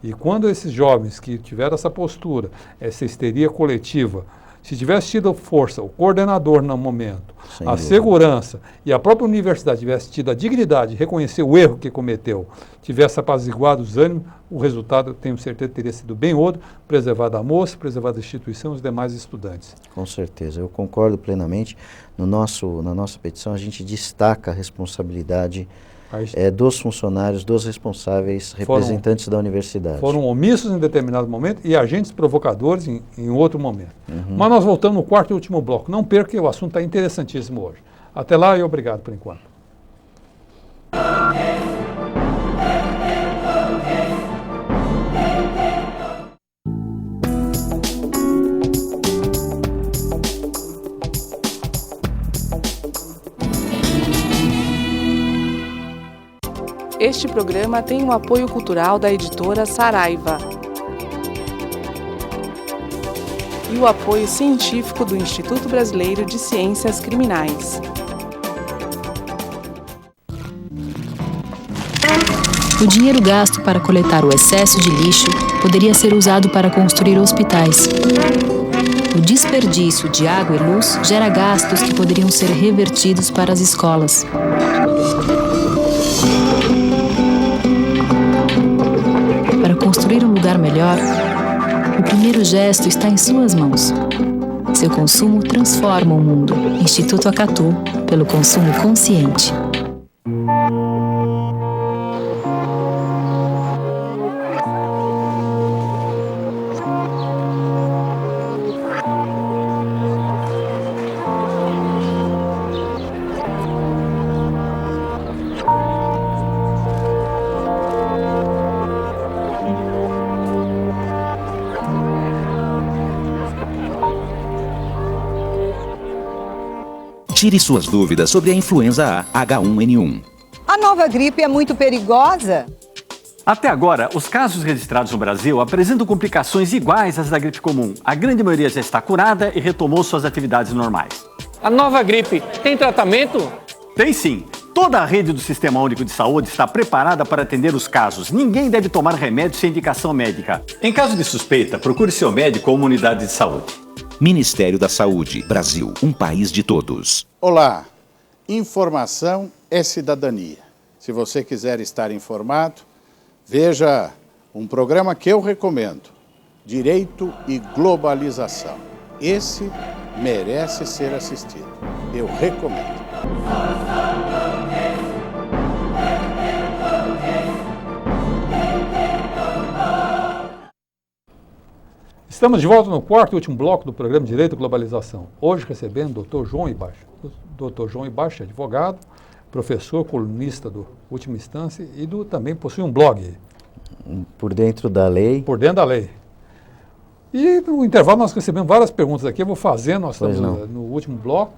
E quando esses jovens que tiveram essa postura, essa histeria coletiva, se tivesse tido força, o coordenador no momento, a segurança e a própria universidade tivesse tido a dignidade de reconhecer o erro que cometeu, tivesse apaziguado os ânimos, o resultado, eu tenho certeza, teria sido bem outro, preservado a moça, preservado a instituição e os demais estudantes. Com certeza, eu concordo plenamente. Na nossa petição, a gente destaca a responsabilidade dos funcionários, dos responsáveis, representantes da universidade. Foram omissos em determinado momento e agentes provocadores em outro momento. Mas nós voltamos no quarto e último bloco. Não perca, que o assunto está interessantíssimo hoje. Até lá e obrigado por enquanto. Este programa tem o apoio cultural da editora Saraiva e o apoio científico do Instituto Brasileiro de Ciências Criminais. O dinheiro gasto para coletar o excesso de lixo poderia ser usado para construir hospitais. O desperdício de água e luz gera gastos que poderiam ser revertidos para as escolas. Para construir um lugar melhor, o primeiro gesto está em suas mãos. Seu consumo transforma o mundo. Instituto Acatu, pelo consumo consciente. Tire suas dúvidas sobre a influenza A H1N1. A nova gripe é muito perigosa? Até agora, os casos registrados no Brasil apresentam complicações iguais às da gripe comum. A grande maioria já está curada e retomou suas atividades normais. A nova gripe tem tratamento? Tem sim. Toda a rede do Sistema Único de Saúde está preparada para atender os casos. Ninguém deve tomar remédio sem indicação médica. Em caso de suspeita, procure seu médico ou uma unidade de saúde. Ministério da Saúde. Brasil, um país de todos. Olá, informação é cidadania. Se você quiser estar informado, veja um programa que eu recomendo, Direito e Globalização. Esse merece ser assistido. Eu recomendo. Estamos de volta no quarto e último bloco do programa Direito e Globalização. Hoje recebendo o Dr. João Ibacha. O Dr. João Ibacha é advogado, professor, colunista do Última Instância e também possui um blog. Por dentro da lei. Por dentro da lei. E no intervalo nós recebemos várias perguntas aqui, eu vou fazendo, nós estamos no último bloco.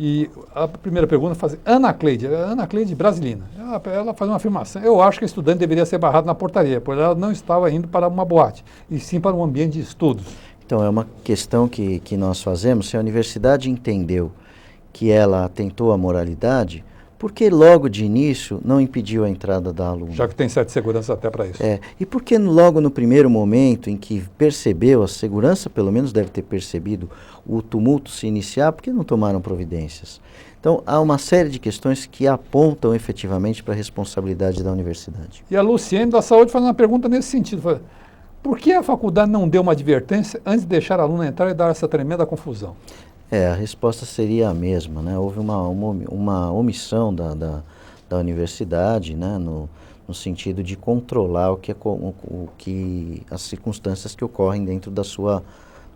E a primeira pergunta é Ana Cleide Brasilina. Ela faz uma afirmação. Eu acho que a estudante deveria ser barrada na portaria, pois ela não estava indo para uma boate, e sim para um ambiente de estudos. Então, é uma questão que nós fazemos. Se a universidade entendeu que ela atentou à moralidade, por que logo de início não impediu a entrada da aluna? Já que tem certa segurança até para isso. E por que logo no primeiro momento em que percebeu, a segurança pelo menos deve ter percebido o tumulto se iniciar, por que não tomaram providências? Então, há uma série de questões que apontam efetivamente para a responsabilidade da universidade. E a Luciene da Saúde faz uma pergunta nesse sentido. Por que a faculdade não deu uma advertência antes de deixar a aluna entrar e dar essa tremenda confusão? A resposta seria a mesma, né? Houve uma omissão da universidade, né? No sentido de controlar as circunstâncias que ocorrem dentro do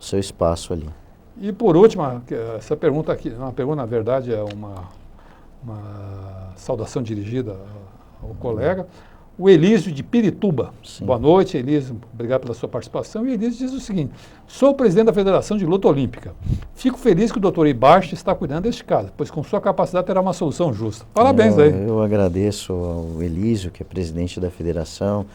seu espaço ali. E por último, essa pergunta aqui, uma pergunta na verdade é uma saudação dirigida ao colega. O Elísio de Pirituba. Sim. Boa noite, Elísio. Obrigado pela sua participação. E Elísio diz o seguinte: sou o presidente da Federação de Luta Olímpica. Fico feliz que o doutor Ibacha está cuidando deste caso, pois com sua capacidade terá uma solução justa. Parabéns aí. Eu agradeço ao Elísio, que é presidente da federação.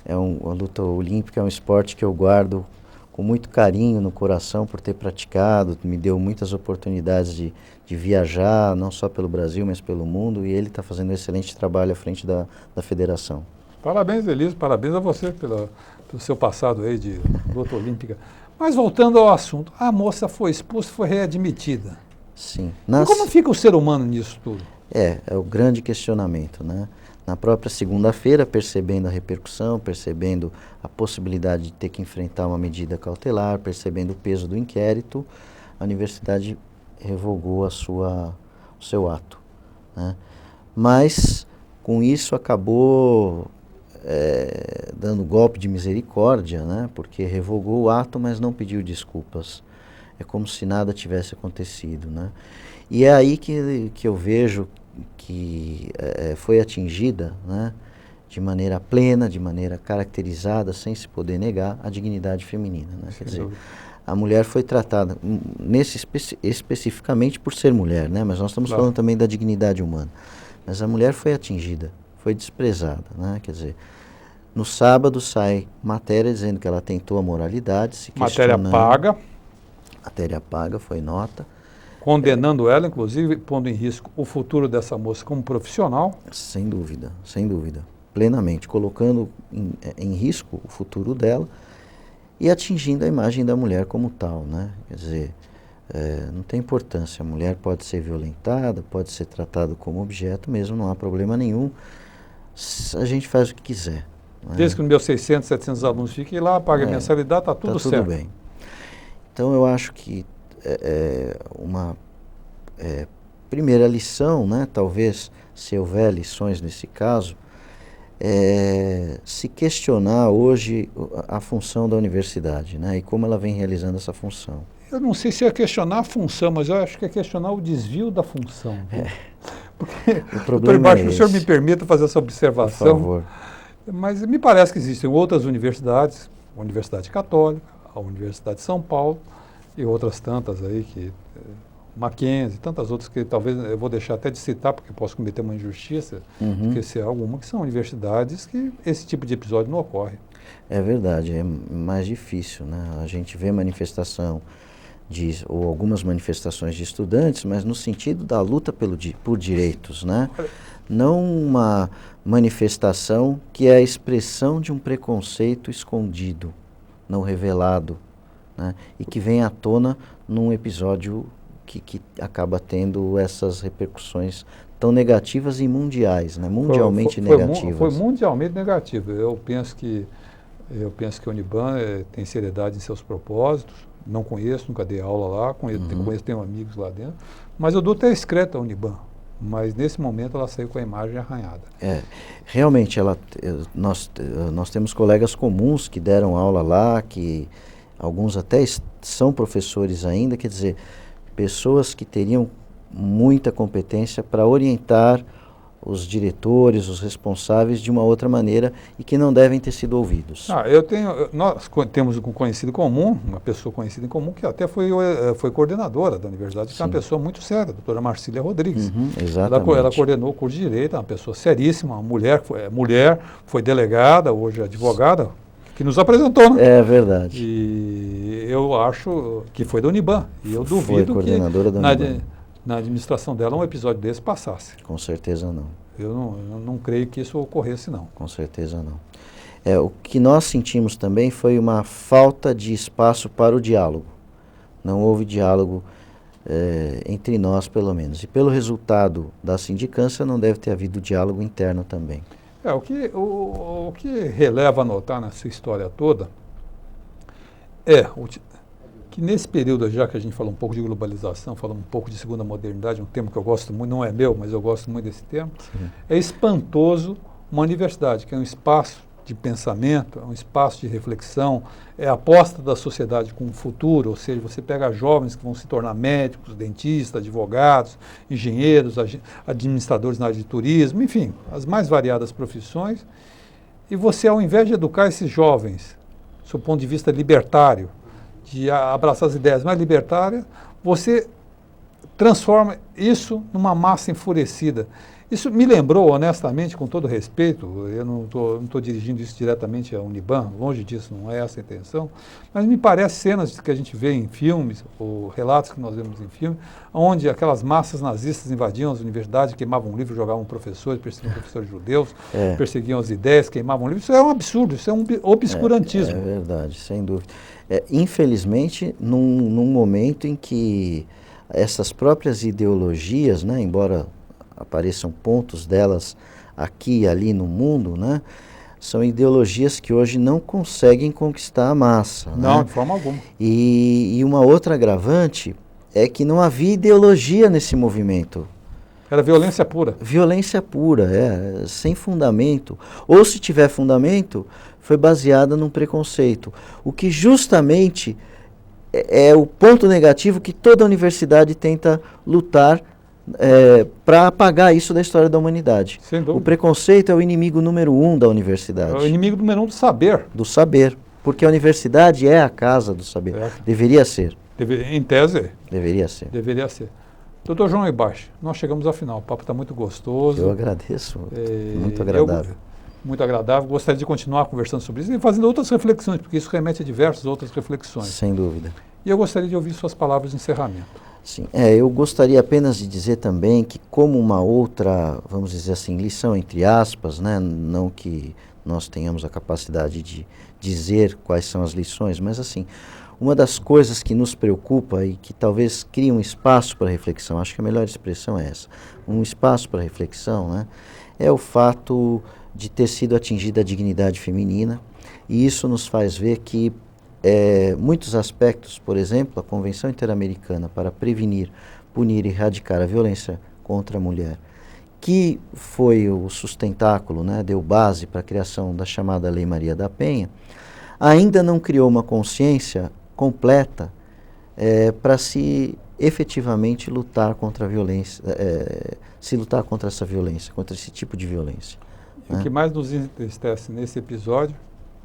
A luta olímpica é um esporte que eu guardo com muito carinho no coração por ter praticado. Me deu muitas oportunidades de viajar, não só pelo Brasil, mas pelo mundo, e ele está fazendo um excelente trabalho à frente da federação. Parabéns, Elísio, parabéns a você pelo seu passado aí de luta olímpica. Mas voltando ao assunto, a moça foi expulsa, foi readmitida. Sim. E como fica o ser humano nisso tudo? É o grande questionamento, né? Na própria segunda-feira, percebendo a repercussão, percebendo a possibilidade de ter que enfrentar uma medida cautelar, percebendo o peso do inquérito, a universidade revogou o seu ato, né? Mas, com isso, acabou dando golpe de misericórdia, né? Porque revogou o ato, mas não pediu desculpas. É como se nada tivesse acontecido, né? E é aí que eu vejo que foi atingida, né, de maneira plena, de maneira caracterizada, sem se poder negar, a dignidade feminina, né? Quer dizer, a mulher foi tratada, especificamente por ser mulher, né? Mas nós estamos falando também da dignidade humana. Mas a mulher foi atingida, foi desprezada, né? Quer dizer, no sábado sai matéria dizendo que ela tentou a moralidade, se matéria questionando. Matéria paga, foi nota. Condenando ela, inclusive, pondo em risco o futuro dessa moça como profissional. Sem dúvida, plenamente, colocando em risco o futuro dela e atingindo a imagem da mulher como tal, né? Quer dizer, não tem importância, a mulher pode ser violentada, pode ser tratada como objeto mesmo, não há problema nenhum, a gente faz o que quiser. Né? Desde que os meus 600, 700 alunos fiquem lá, paguem a mensalidade, está tudo certo. Tudo bem. Então eu acho que uma primeira lição, né, talvez, se houver lições nesse caso, se questionar hoje a função da universidade, né, e como ela vem realizando essa função. Eu não sei se é questionar a função, mas eu acho que é questionar o desvio da função. Porque, doutor Ibarsch, o senhor me permita fazer essa observação. Por favor. Mas me parece que existem outras universidades, a Universidade Católica, a Universidade de São Paulo e outras tantas aí, Mackenzie, tantas outras que talvez eu vou deixar até de citar, porque posso cometer uma injustiça, esquecer alguma, que são universidades que esse tipo de episódio não ocorre. É verdade, é mais difícil, né? A gente vê manifestação ou algumas manifestações de estudantes, mas no sentido da luta por direitos, né? Não uma manifestação que é a expressão de um preconceito escondido, não revelado, né? E que vem à tona num episódio que acaba tendo essas repercussões tão negativas e mundiais, né? Mundialmente negativas. Foi mundialmente negativo. Eu penso que a Uniban tem seriedade em seus propósitos. Não conheço, nunca dei aula lá, tenho amigos lá dentro, mas eu dou até excreto à Uniban. Mas nesse momento ela saiu com a imagem arranhada. Realmente, nós temos colegas comuns que deram aula lá, que alguns até são professores ainda, quer dizer, pessoas que teriam muita competência para orientar os diretores, os responsáveis de uma outra maneira e que não devem ter sido ouvidos. Nós temos um conhecido comum, uma pessoa conhecida em comum, que até foi coordenadora da universidade, que é uma pessoa muito séria, a doutora Marcília Rodrigues. Exatamente. Ela coordenou o curso de Direito, uma pessoa seríssima, uma mulher, foi delegada, hoje é advogada, que nos apresentou, né? É verdade. E eu acho que foi da Uniban, e eu duvido foi coordenadora que da Uniban. Na administração dela um episódio desse passasse. Com certeza não. Eu não creio que isso ocorresse, não. Com certeza não. O que nós sentimos também foi uma falta de espaço para o diálogo. Não houve diálogo entre nós, pelo menos. E pelo resultado da sindicância, não deve ter havido diálogo interno também. O que releva a notar nessa história toda que nesse período, já que a gente falou um pouco de globalização, falou um pouco de segunda modernidade, um termo que eu gosto muito, não é meu, mas eu gosto muito desse termo, é espantoso uma universidade, que é um espaço de pensamento, é um espaço de reflexão, é a aposta da sociedade com o futuro, ou seja, você pega jovens que vão se tornar médicos, dentistas, advogados, engenheiros, administradores na área de turismo, enfim, as mais variadas profissões, e você, ao invés de educar esses jovens, do seu ponto de vista libertário, de abraçar as ideias mais libertárias, você transforma isso numa massa enfurecida. Isso me lembrou, honestamente, com todo respeito, eu não estou dirigindo isso diretamente à Uniban, longe disso, não é essa a intenção, mas me parece cenas que a gente vê em filmes, ou relatos que nós vemos em filmes, onde aquelas massas nazistas invadiam as universidades, queimavam livros, jogavam professores, perseguiam professores judeus, perseguiam as ideias, queimavam livros. Isso é um absurdo, isso é um obscurantismo. É verdade, sem dúvida. Infelizmente, num momento em que essas próprias ideologias, né, embora apareçam pontos delas aqui e ali no mundo, né, são ideologias que hoje não conseguem conquistar a massa. Não, né? De forma alguma. E uma outra agravante é que não havia ideologia nesse movimento. Era violência pura. Violência pura, sem fundamento. Ou se tiver fundamento, foi baseada num preconceito. O que justamente é o ponto negativo que toda universidade tenta lutar para apagar isso da história da humanidade. Sem dúvida. O preconceito é o inimigo número 1 da universidade. É o inimigo número 1 do saber. Do saber. Porque a universidade é a casa do saber. Deveria ser. Em tese. Deveria ser. Deveria ser. Doutor João Ibache, nós chegamos ao final, o papo está muito gostoso. Eu agradeço, muito agradável. Muito agradável, gostaria de continuar conversando sobre isso e fazendo outras reflexões, porque isso remete a diversas outras reflexões. Sem dúvida. E eu gostaria de ouvir suas palavras de encerramento. Sim, eu gostaria apenas de dizer também que como uma outra, vamos dizer assim, lição entre aspas, né? Não que nós tenhamos a capacidade de dizer quais são as lições, mas assim, uma das coisas que nos preocupa e que talvez crie um espaço para reflexão, acho que a melhor expressão é essa, um espaço para reflexão, né? É o fato de ter sido atingida a dignidade feminina, e isso nos faz ver que muitos aspectos, por exemplo, a Convenção Interamericana para prevenir, punir e erradicar a violência contra a mulher, que foi o sustentáculo, né, deu base para a criação da chamada Lei Maria da Penha, ainda não criou uma consciência completa para se efetivamente lutar contra a violência, se lutar contra essa violência, contra esse tipo de violência. O que mais nos entristece nesse episódio,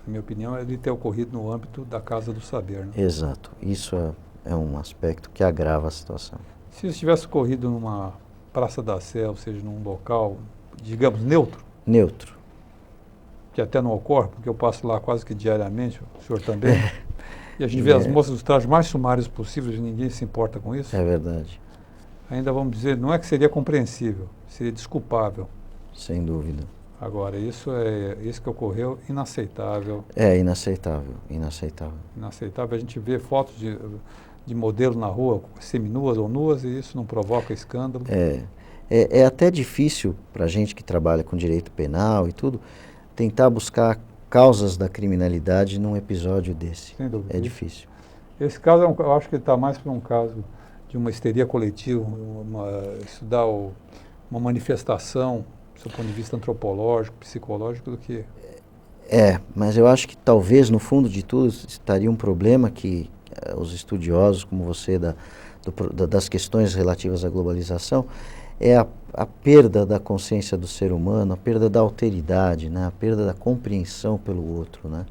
na minha opinião, é de ter ocorrido no âmbito da Casa do Saber. Né? Exato. Isso é um aspecto que agrava a situação. Se isso tivesse ocorrido numa Praça da Sé, ou seja, num local, digamos, neutro. Neutro. Que até não ocorre, porque eu passo lá quase que diariamente, o senhor também. E a gente vê as moças dos trajes mais sumários possíveis e ninguém se importa com isso. É verdade. Ainda vamos dizer, não é que seria compreensível, seria desculpável. Sem dúvida. Agora, isso que ocorreu, inaceitável. Inaceitável, inaceitável. Inaceitável. A gente vê fotos de modelos na rua, seminuas ou nuas, e isso não provoca escândalo. É até difícil para a gente que trabalha com direito penal e tudo, tentar buscar causas da criminalidade num episódio desse. Sem dúvida. É difícil. Esse caso, eu acho que ele está mais para um caso de uma histeria coletiva, estudar uma manifestação do ponto de vista antropológico, psicológico, do que... Mas eu acho que talvez, no fundo de tudo, estaria um problema que os estudiosos, como você, das questões relativas à globalização, é a perda da consciência do ser humano, a perda da alteridade, né? A perda da compreensão pelo outro. Né?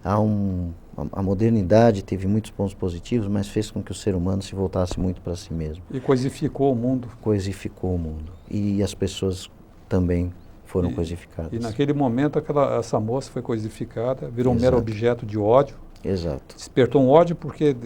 A modernidade teve muitos pontos positivos, mas fez com que o ser humano se voltasse muito para si mesmo. E coisificou o mundo. Coisificou o mundo. E as pessoas também foram coisificadas. E naquele momento essa moça foi coisificada, virou um mero objeto de ódio. Exato. Despertou um ódio porque,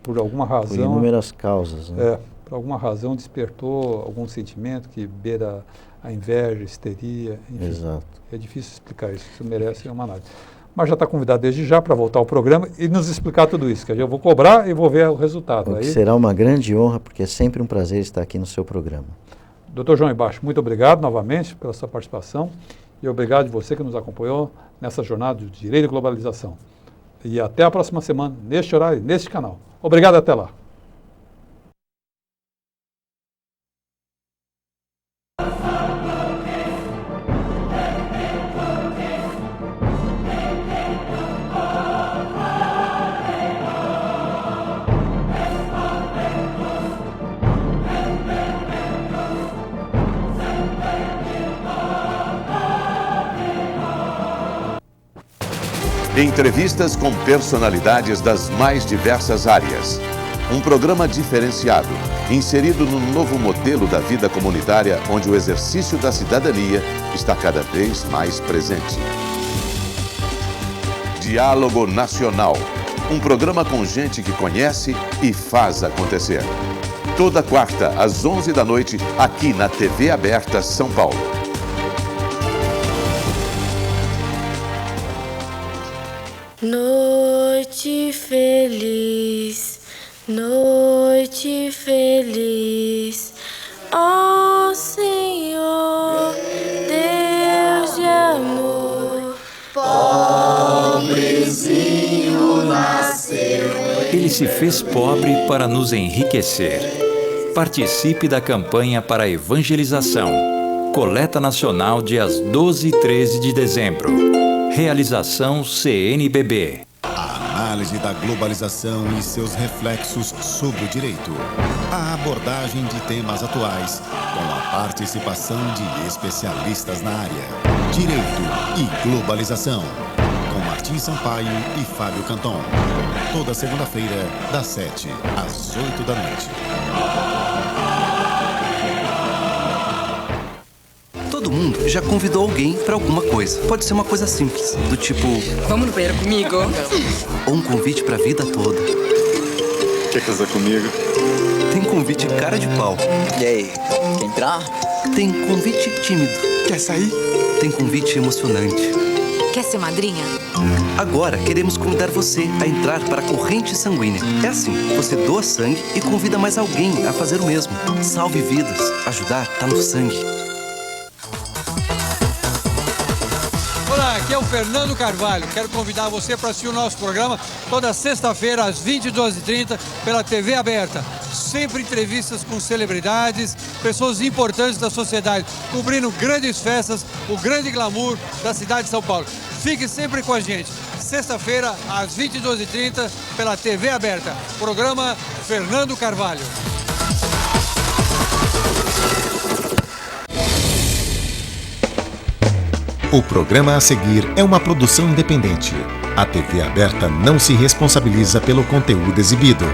por alguma razão... Por inúmeras causas. Né? Por alguma razão despertou algum sentimento que beira a inveja, a histeria, enfim. Exato. É difícil explicar isso merece uma análise. Mas já está convidado desde já para voltar ao programa e nos explicar tudo isso, que eu vou cobrar e vou ver o resultado. O que será uma grande honra, porque é sempre um prazer estar aqui no seu programa. Dr. João Ibache, muito obrigado novamente pela sua participação e obrigado a você que nos acompanhou nessa jornada de Direito e Globalização. E até a próxima semana, neste horário, neste canal. Obrigado, até lá. Entrevistas com personalidades das mais diversas áreas. Um programa diferenciado, inserido no novo modelo da vida comunitária, onde o exercício da cidadania está cada vez mais presente. Diálogo Nacional. Um programa com gente que conhece e faz acontecer. Toda quarta, às 11 da noite, aqui na TV Aberta São Paulo. Noite feliz, ó Senhor, Deus de amor, pobrezinho nasceu. Ele se fez pobre para nos enriquecer. Participe da campanha para a evangelização. Coleta Nacional, dias 12 e 13 de dezembro. Realização CNBB. A análise da globalização e seus reflexos sobre o direito. A abordagem de temas atuais, com a participação de especialistas na área. Direito e globalização. Com Martim Sampaio e Fábio Canton. Toda segunda-feira, das 7 às 8 da noite. mundo já convidou alguém pra alguma coisa. Pode ser uma coisa simples, do tipo... Vamos no banheiro comigo? Ou um convite pra vida toda. Quer casar comigo? Tem convite cara de pau. E aí, quer entrar? Tem convite tímido. Quer sair? Tem convite emocionante. Quer ser madrinha? Agora queremos convidar você a entrar para a corrente sanguínea. É assim, você doa sangue e convida mais alguém a fazer o mesmo. Salve vidas. Ajudar tá no sangue. Olá, aqui é o Fernando Carvalho. Quero convidar você para assistir o nosso programa toda sexta-feira às 22h30 pela TV aberta. Sempre entrevistas com celebridades, pessoas importantes da sociedade, cobrindo grandes festas, o grande glamour da cidade de São Paulo. Fique sempre com a gente. Sexta-feira, às 22h30, pela TV aberta. Programa Fernando Carvalho. O programa a seguir é uma produção independente. A TV aberta não se responsabiliza pelo conteúdo exibido.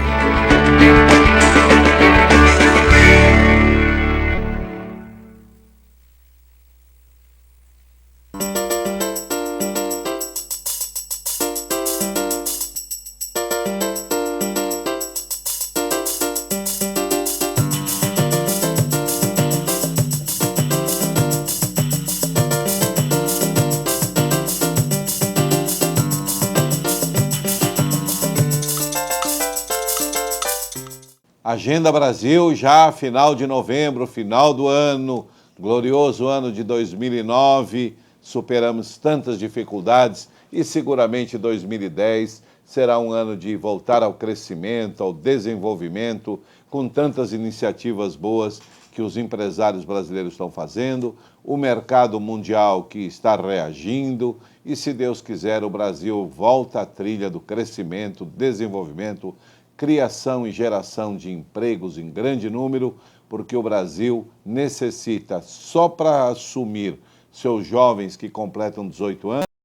Agenda Brasil, já final de novembro, final do ano, glorioso ano de 2009, superamos tantas dificuldades e seguramente 2010 será um ano de voltar ao crescimento, ao desenvolvimento, com tantas iniciativas boas que os empresários brasileiros estão fazendo, o mercado mundial que está reagindo e, se Deus quiser, o Brasil volta à trilha do crescimento, desenvolvimento, criação e geração de empregos em grande número, porque o Brasil necessita, só para assumir seus jovens que completam 18 anos,